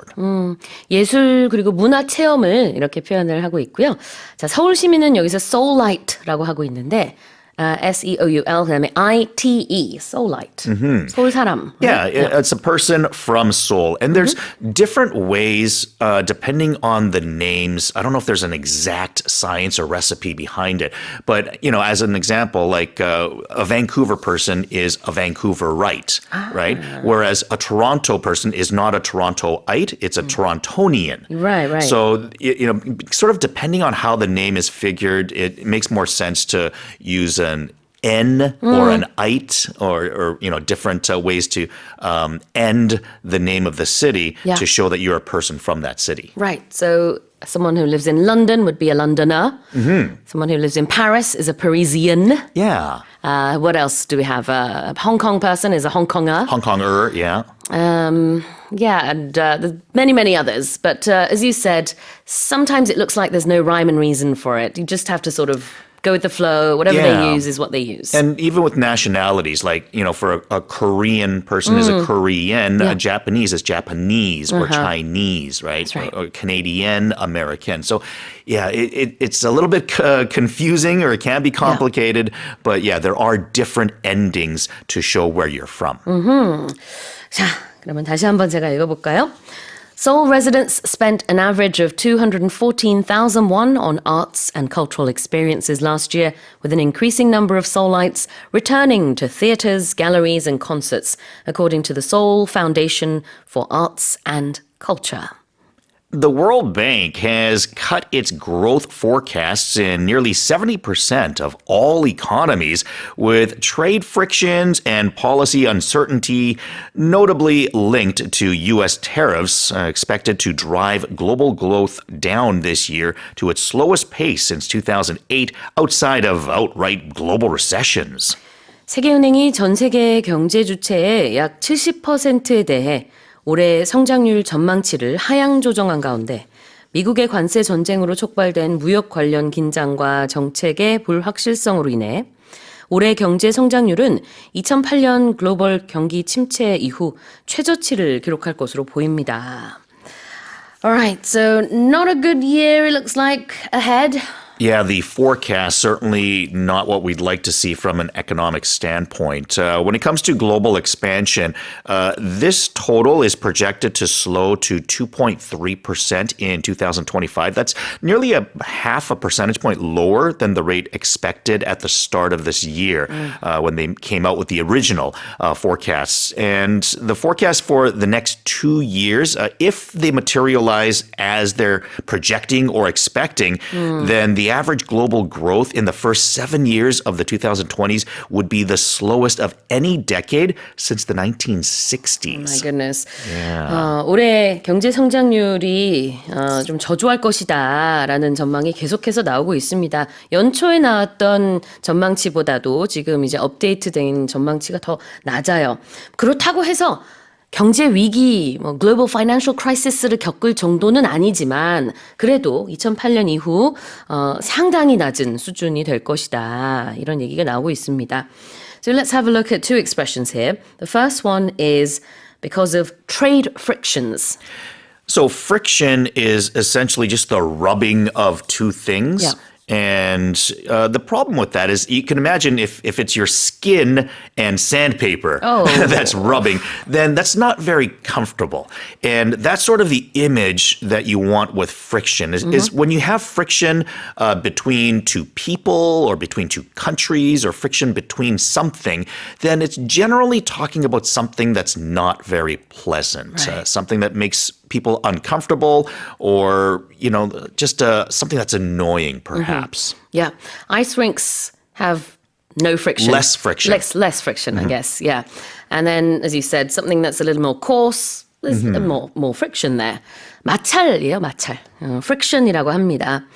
예술 그리고 문화 체험을 이렇게 표현을 하고 있고요. 자, 서울 시민은 여기서 Soulite라고 하고 있는데 SEOUL 그다음에 ITE Soulite. 서울 사람. Yeah, it's a person from Seoul. And there's different ways, depending on the names. I don't know if there's an exact science or recipe behind it. But, as an example, like a Vancouver person is a Vancouverite, right? Whereas a Toronto person is not a Torontoite, it's a Torontonian. Right, right. So, sort of depending on how the name is figured, it makes more sense to use an N or an ite or different ways to end the name of the city Yeah. to show that you're a person from that city. Right. So someone who lives in London would be a Londoner. Someone who lives in Paris is a Parisian. Yeah. What else do we have? A Hong Kong person is a Hong Konger. Hong Konger, yeah. And there's many, many others. But as you said, sometimes it looks like there's no rhyme and reason for it. You just have to sort of go with the flow. Whatever Yeah. they use is what they use. And even with nationalities, like, for a Korean person is a Korean, a Japanese is Japanese or Chinese, right? right. Or Canadian, American. So, yeah, it's a little bit confusing, or it can be complicated. But yeah, there are different endings to show where you're from. 자, 그러면 다시 한번 제가 읽어볼까요? Seoul residents spent an average of 214,000 won on arts and cultural experiences last year, with an increasing number of Soulites returning to theatres, galleries, and concerts, according to the Seoul Foundation for Arts and Culture. The World Bank has cut its growth forecasts in nearly 70% of all economies, with trade frictions and policy uncertainty notably linked to U.S. tariffs expected to drive global growth down this year to its slowest pace since 2008, outside of outright global recessions. 세계은행이 전 세계 경제 주체의 약 70%에 대해 올해 성장률 전망치를 하향 조정한 가운데 미국의 관세 전쟁으로 촉발된 무역 관련 긴장과 정책의 불확실성으로 인해 올해 경제 성장률은 2008년 글로벌 경기 침체 이후 최저치를 기록할 것으로 보입니다. Alright, so not a good year it looks like ahead Yeah, the forecast certainly not what we'd like to see from an economic standpoint. When it comes to global expansion, this total is projected to slow to 2.3% in 2025. That's nearly a half a percentage point lower than the rate expected at the start of this year when they came out with the original forecasts. And the forecast for the next 2 years, if they materialize as they're projecting or expecting, then the average global growth in the first 7 years of the 2020s would be the slowest of any decade since the 1960s. My goodness. 올해 경제 성장률이 좀 저조할 것이다라는 전망이 계속해서 나오고 있습니다. 연초에 나왔던 전망치보다도 지금 이제 업데이트된 전망치가 더 낮아요. 그렇다고 해서 경제 위기, 글로벌 파이낸셜 크라이시스를 겪을 정도는 아니지만 그래도 2008년 이후 상당히 낮은 수준이 될 것이다. 이런 얘기가 나오고 있습니다. So let's have a look at two expressions here. The first one is because of trade frictions. So friction is essentially just the rubbing of two things. Yeah. And the problem with that is you can imagine if it's your skin and sandpaper that's rubbing, then that's not very comfortable. And that's sort of the image that you want with friction is when you have friction between two people or between two countries or friction between something, then it's generally talking about something that's not very pleasant, Right. something that makes people uncomfortable or, just something that's annoying, perhaps. Yeah. Ice rinks have no friction. Less friction. Less friction, I guess. Yeah. And then, as you said, something that's a little more coarse, there's more friction there. 마찰이에요, 마찰. friction이라고 합니다.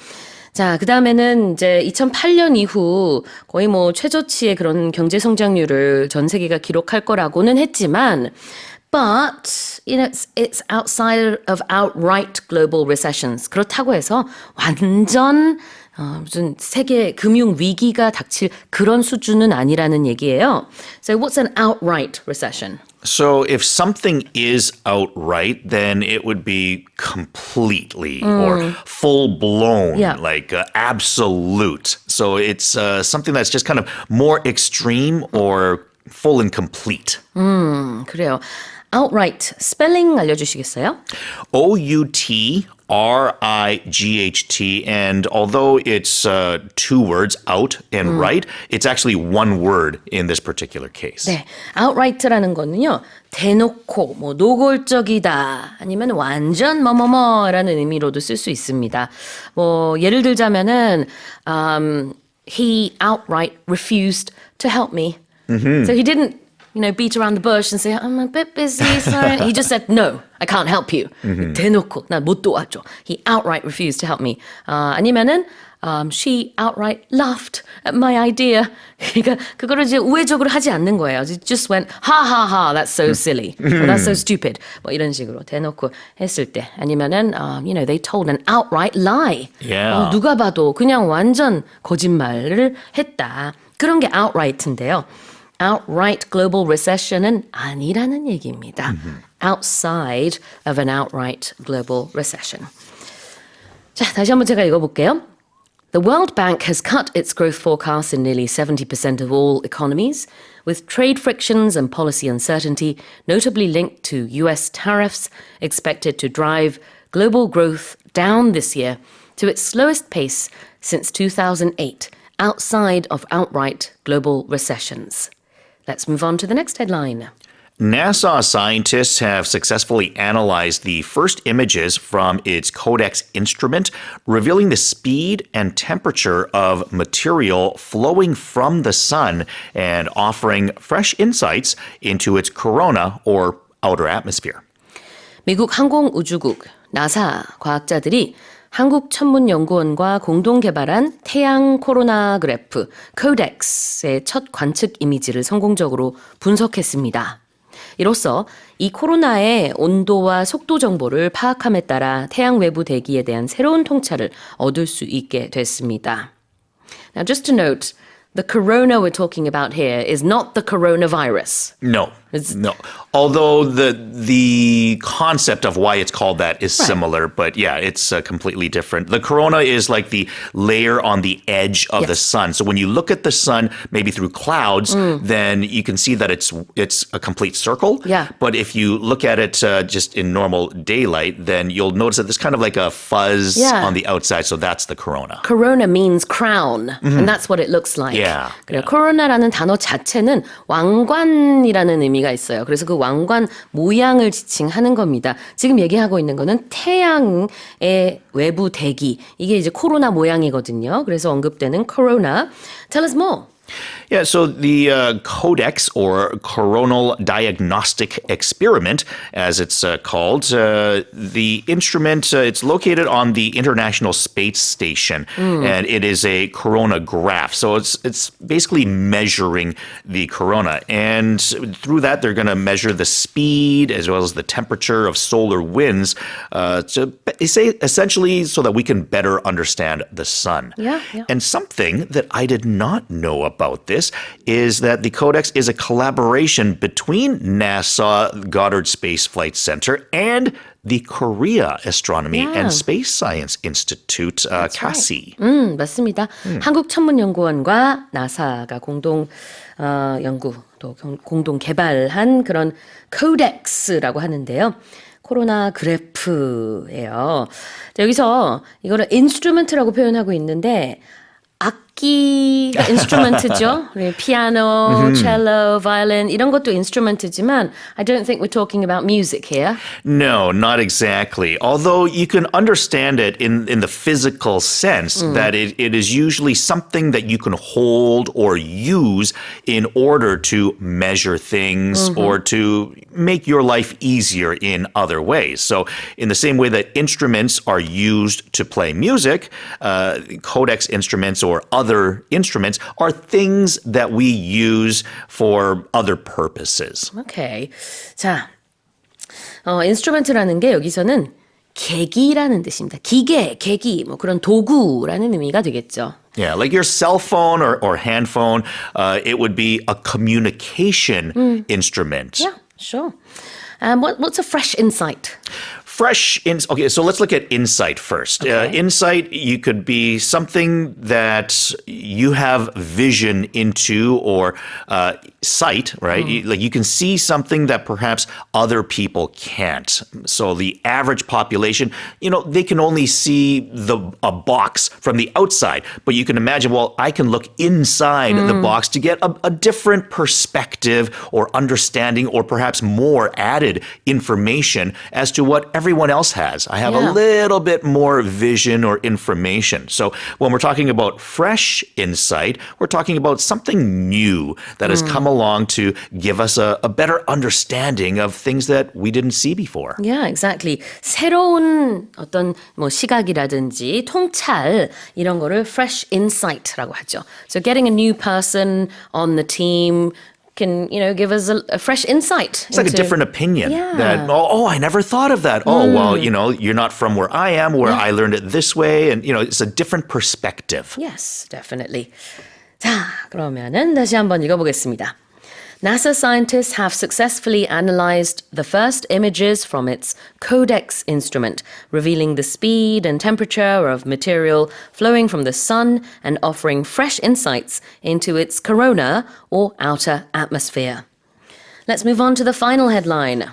자, 그 다음에는 이제 2008년 이후 거의 최저치의 그런 경제 성장률을 전 세계가 기록할 거라고는 했지만 But, it's outside of outright global recessions. 그렇다고 해서 완전 무슨 세계 금융 위기가 닥칠 그런 수준은 아니라는 얘기예요. So what's an outright recession? So if something is outright, then it would be completely or full blown, Yeah. like absolute. So it's something that's just kind of more extreme or full and complete. 그래요. outright 스펠링 알려주시겠어요? O-U-T-R-I-G-H-T. And although it's 2 words, out and right, it's actually 1 word in this particular case. 네, outright라는 거는요. 대놓고 노골적이다 아니면 완전 뭐뭐뭐라는 의미로도 쓸 수 있습니다. 예를 들자면은 he outright refused to help me. So he didn't beat around the bush and say, I'm a bit busy, sorry. He just said, no, I can't help you. 대놓고, 난 못 도와줘. He outright refused to help me. 아니면은, she outright laughed at my idea. 그러니까 그거를 이제 우회적으로 하지 않는 거예요. It just went, ha ha ha, that's so silly. Or, that's so stupid. 이런 식으로 대놓고 했을 때. 아니면은, they told an outright lie. Yeah. 누가 봐도 그냥 완전 거짓말을 했다. 그런 게 outright인데요. outright global recession은 아니라는 얘기입니다. outside of an outright global recession. 자, 다시 한번 제가 읽어볼게요. The World Bank has cut its growth forecast in nearly 70% of all economies, with trade frictions and policy uncertainty notably linked to US tariffs expected to drive global growth down this year to its slowest pace since 2008, outside of outright global recessions. Let's move on to the next headline. NASA scientists have successfully analyzed the first images from its CODEX instrument, revealing the speed and temperature of material flowing from the sun and offering fresh insights into its corona or outer atmosphere. 미국 항공우주국 나사 과학자들이 한국천문연구원과 공동 개발한 태양 코로나 그래프 CODEX의 첫 관측 이미지를 성공적으로 분석했습니다. 이로써 이 코로나의 온도와 속도 정보를 파악함에 따라 태양 외부 대기에 대한 새로운 통찰을 얻을 수 있게 됐습니다. Now just to note, the corona we're talking about here is not the coronavirus. No, No, although the concept of why it's called that is similar, but yeah, it's completely different. The corona is like the layer on the edge of the sun. So when you look at the sun, maybe through clouds, then you can see that it's a complete circle. Yeah. But if you look at it just in normal daylight, then you'll notice that there's kind of like a fuzz on the outside. So that's the corona. Corona means crown, and that's what it looks like. Yeah. 그래요. 코로나라는 단어 자체는 왕관이라는 의미가 있어요. 그래서 그 왕관 모양을 지칭하는 겁니다. 지금 얘기하고 있는 거는 태양의 외부 대기. 이게 이제 코로나 모양이거든요. 그래서 언급되는 corona. Tell us more. Yeah, so the Codex, or Coronal Diagnostic Experiment, as it's called, the instrument, it's located on the International Space Station, and it is a coronagraph. So it's basically measuring the corona. And through that, they're going to measure the speed as well as the temperature of solar winds to essentially so that we can better understand the sun. Yeah. And something that I did not know about this is that the Codex is a collaboration between NASA Goddard Space Flight Center and the Korea Astronomy and Space Science Institute, KASI. 맞습니다. 한국천문연구원과 나사가 공동 연구 또 공동 개발한 그런 코덱스라고 하는데요. 코로나 그래프예요. 자, 여기서 이거를 인스트루먼트라고 표현하고 있는데 악기 인스트루먼트죠. 피아노, 첼로, 바이올린 이런 것도 인스트루먼트지만 I don't think we're talking about music here. No, not exactly. Although you can understand it in the physical sense that it is usually something that you can hold or use in order to measure things or to make your life easier in other ways. So in the same way that instruments are used to play music, codex instruments or other instruments are things that we use for other purposes. 오케이. 자, 인스트루먼트라는 게 여기서는 계기라는 뜻입니다. 기계, 계기, 뭐 그런 도구라는 의미가 되겠죠. Yeah, like your cell phone or hand phone, it would be a communication instrument. Yeah, sure. What's a fresh insight? Okay, so let's look at insight first. Okay. Insight, you could be something that you have vision into or sight, right? Like you can see something that perhaps other people can't. So the average population, they can only see a box from the outside, but you can imagine, well, I can look inside the box to get a different perspective or understanding or perhaps more added information as to what everyone else has. I have a little bit more vision or information. So when we're talking about fresh insight, we're talking about something new that has come along to give us a better understanding of things that we didn't see before. Yeah, exactly. 새로운 어떤 뭐 시각이라든지 통찰 이런 거를 fresh insight라고 하죠. So getting a new person on the team can, give us a fresh insight. It's like a different opinion. Yeah. That, I never thought of that. Oh, well, you're not from where I am, where I learned it this way. And, it's a different perspective. Yes, definitely. 자, 그러면은 다시 한번 읽어보겠습니다. NASA scientists have successfully analyzed the first images from its CODEX instrument, revealing the speed and temperature of material flowing from the sun and offering fresh insights into its corona or outer atmosphere. Let's move on to the final headline.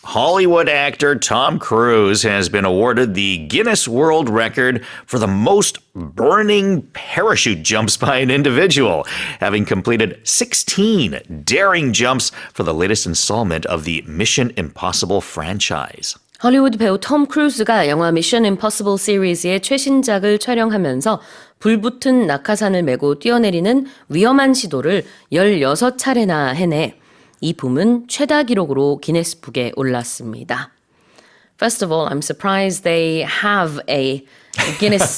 Hollywood actor Tom Cruise has been awarded the Guinness World Record for the most burning parachute jumps by an individual, having completed 16 daring jumps for the latest installment of the Mission Impossible franchise. 헐리우드 배우 톰 크루즈가 영화 미션 임퍼서블 시리즈의 최신작을 촬영하면서 불붙은 낙하산을 메고 뛰어내리는 위험한 시도를 16차례나 해내 이 붐은 최다 기록으로 기네스북에 올랐습니다. First of all, I'm surprised they have a Guinness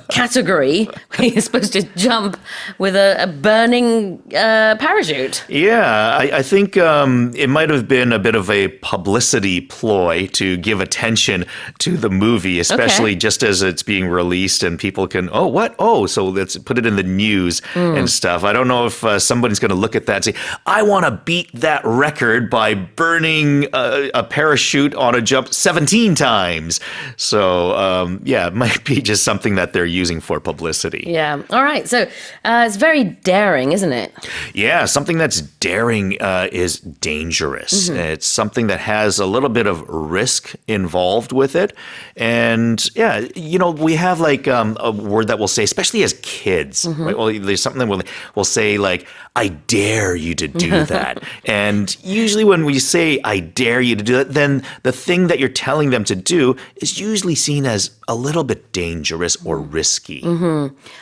category where you're supposed to jump with a burning parachute. Yeah, I think it might have been a bit of a publicity ploy to give attention to the movie, especially just as it's being released and people can, oh, what? Oh, so let's put it in the news and stuff. I don't know if somebody's going to look at that and say, I want to beat that record by burning a parachute on a jump 17 times. So, yeah, it might be just something that they're using for publicity. Yeah. All right. So it's very daring, isn't it? Yeah, something that's daring is dangerous. It's something that has a little bit of risk involved with it. And yeah, you know, we have like a word that we'll say, especially as kids, right? Well, there's something that we'll say like, I dare you to do that. And usually when we say, I dare you to do that, then the thing that you're telling them to do is usually seen as a little bit dangerous or risky.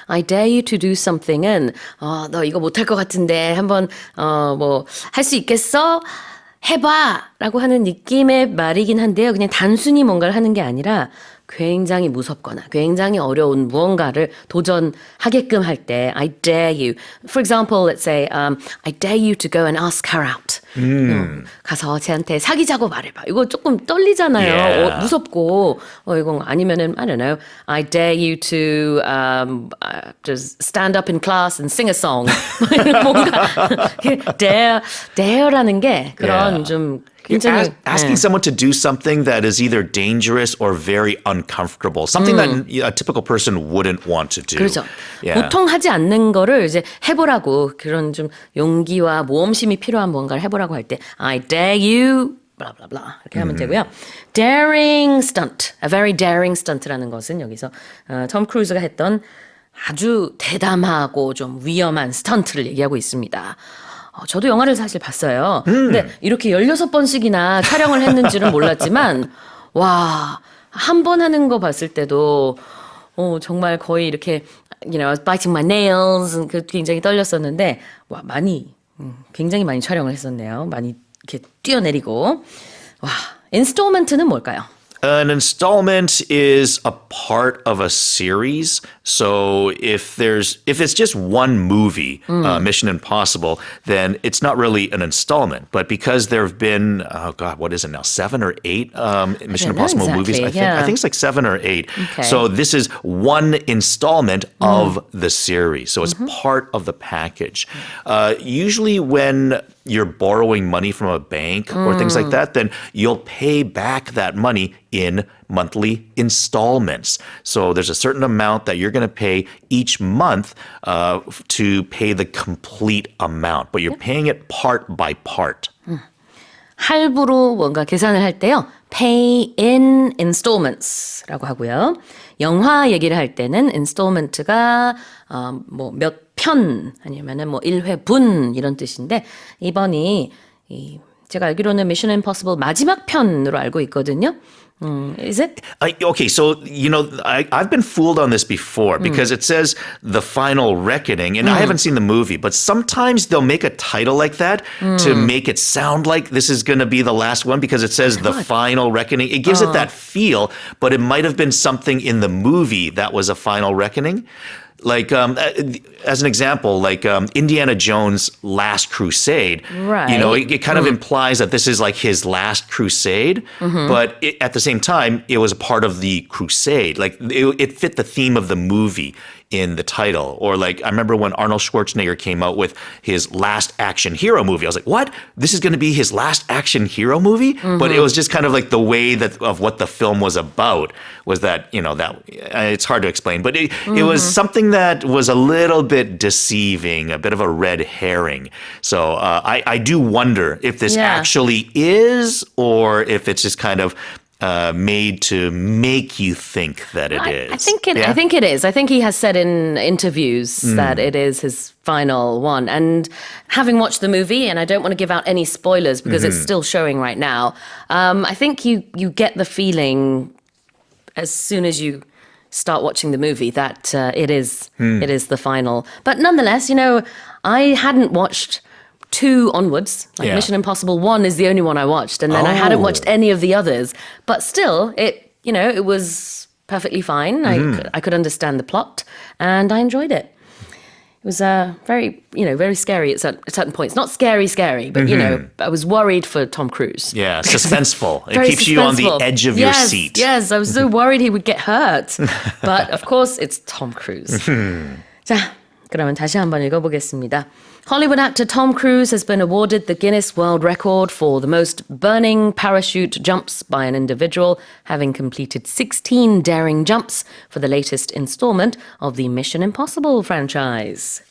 I dare you to do something은 너 이거 못할 것 같은데 한번 뭐 할 수 있겠어? 해봐! 라고 하는 느낌의 말이긴 한데요. 그냥 단순히 뭔가를 하는 게 아니라 굉장히 무섭거나 굉장히 어려운 무언가를 도전하게끔 할 때 I dare you. For example, let's say I dare you to go and ask her out. 가서 쟤한테 사귀자고 말해봐. 이거 조금 떨리잖아요. Yeah. 무섭고 이거 아니면은 I don't know. I dare you to just stand up in class and sing a song. 뭔가 dare라는 게 그런 좀 굉장히 Asking someone to do something that is either dangerous or very uncomfortable, something that a typical person wouldn't want to do. 그렇죠. Yeah. 보통 하지 않는 거를 이제 해보라고 그런 좀 용기와 모험심이 필요한 뭔가를 해보라고 할 때 I dare you blah blah blah 이렇게 하면 되고요. Daring stunt, a very daring stunt라는 것은 여기서 톰 크루즈가 했던 아주 대담하고 좀 위험한 스턴트를 얘기하고 있습니다. 저도 영화를 사실 봤어요. 근데 이렇게 16번씩이나 촬영을 했는지는 몰랐지만 와, 한 번 하는 거 봤을 때도 정말 거의 이렇게 you know, I was biting my nails 굉장히 떨렸었는데 와, 굉장히 많이 촬영을 했었네요. 많이 이렇게 뛰어내리고 와, 인스톨먼트는 뭘까요? An installment is a part of a series. So if it's just one movie, Mission Impossible, then it's not really an installment. But because there have been, oh God, what is it now? 7 or 8 Mission Impossible movies. I think it's like 7 or 8. Okay. So this is one installment of the series. So it's part of the package. Usually when you're borrowing money from a bank or things like that, then you'll pay back that money in monthly installments. So there's a certain amount that you're going to pay each month to pay the complete amount, but you're paying it part by part. 할부로 뭔가 계산을 할 때요. Pay in installments라고 하고요. 영화 얘기를 할 때는 installment가 뭐 몇 편 아니면은 뭐 1회분 이런 뜻인데 이번이 제가 알기로는 Mission Impossible 마지막 편으로 알고 있거든요. Is it? Okay, so, you know, I've been fooled on this before because it says The Final Reckoning, and I haven't seen the movie, but sometimes they'll make a title like that to make it sound like this is going to be the last one because it says The Final Reckoning. It gives it that feel, but it might have been something in the movie that was a final reckoning. Like, as an example, like Indiana Jones' Last Crusade, Right. you know, it kind of implies that this is like his last crusade, but at the same time, it was a part of the crusade. Like, it fit the theme of the movie in the title. Or like, I remember when Arnold Schwarzenegger came out with his Last Action Hero movie. I was like, what? This is going to be his Last Action Hero movie? But it was just kind of like the way of what the film was about was that, you know, that it's hard to explain. But it was something that was a little bit deceiving, a bit of a red herring. So I do wonder if this actually is or if it's just kind of made to make you think that it is. I think it is. I think he has said in interviews that it is his final one. And having watched the movie, and I don't want to give out any spoilers because it's still showing right now, I think you get the feeling as soon as you start watching the movie that it is the final. But nonetheless, you know, I hadn't watched 2 onwards. Like Mission Impossible 1 is the only one I watched. And then I hadn't watched any of the others. But still, it was perfectly fine. I could understand the plot, and I enjoyed it. It was very scary at certain points. Not scary, but, I was worried for Tom Cruise. Yeah, suspenseful. It Very keeps you on the suspenseful. edge of your seat. Yes, I was so worried he would get hurt. But of course, it's Tom Cruise. 자, 그러면 다시 한번 읽어보겠습니다. Hollywood actor Tom Cruise has been awarded the Guinness World Record for the most burning parachute jumps by an individual, having completed 16 daring jumps for the latest installment of the Mission Impossible franchise.